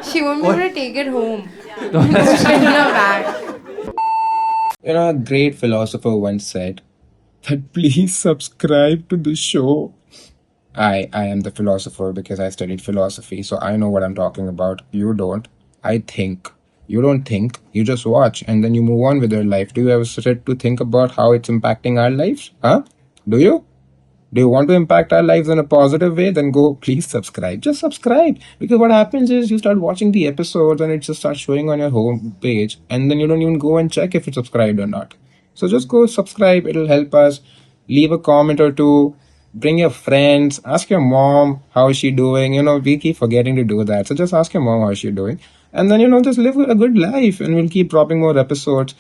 She won't be able to take it home. It's in her bag. You know, a great philosopher once said that please subscribe to the show. I am the philosopher because I studied philosophy, so I know what I'm talking about. You don't. I think. You don't think. You just watch and then you move on with your life. Do you ever sit to think about how it's impacting our lives? Huh? Do you? Do you want to impact our lives in a positive way? Then go, please subscribe. Just subscribe. Because what happens is you start watching the episodes and it just starts showing on your home page. And then you don't even go and check if it's subscribed or not. So just go subscribe. It'll help us. Leave a comment or two. Bring your friends. Ask your mom how is she doing. You know, we keep forgetting to do that. So just ask your mom how is she doing. And then, you know, just live a good life. And we'll keep dropping more episodes.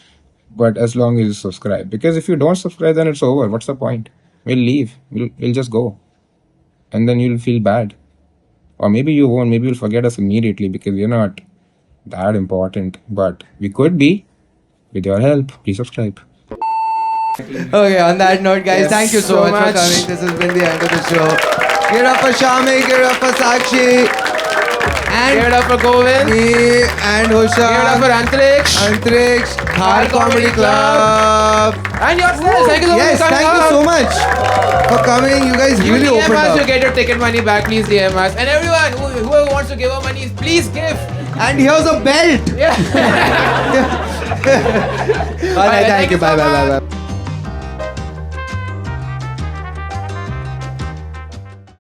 But as long as you subscribe. Because if you don't subscribe, then it's over. What's the point? We'll leave. We'll just go. And then you'll feel bad. Or maybe you won't. Maybe you'll forget us immediately because we're not that important. But we could be. With your help, please subscribe. Okay, on that note, guys, Yes, thank you so much for coming. This has been the end of the show. Give it up for Shami, give it up for Sakshi, Give it and up for Govind. me, and Husha. Give it up for Antriksh. Antriksh, Thar Comedy Club. And yourself. Thank you so much Yes, for coming thank you out. so much for coming. You guys You really DM opened us, you up. get your ticket money back. Please DM us. And everyone, whoever wants to give our money, please give. And here's a belt. Yeah. All right, thank you. Bye, bye, bye, bye.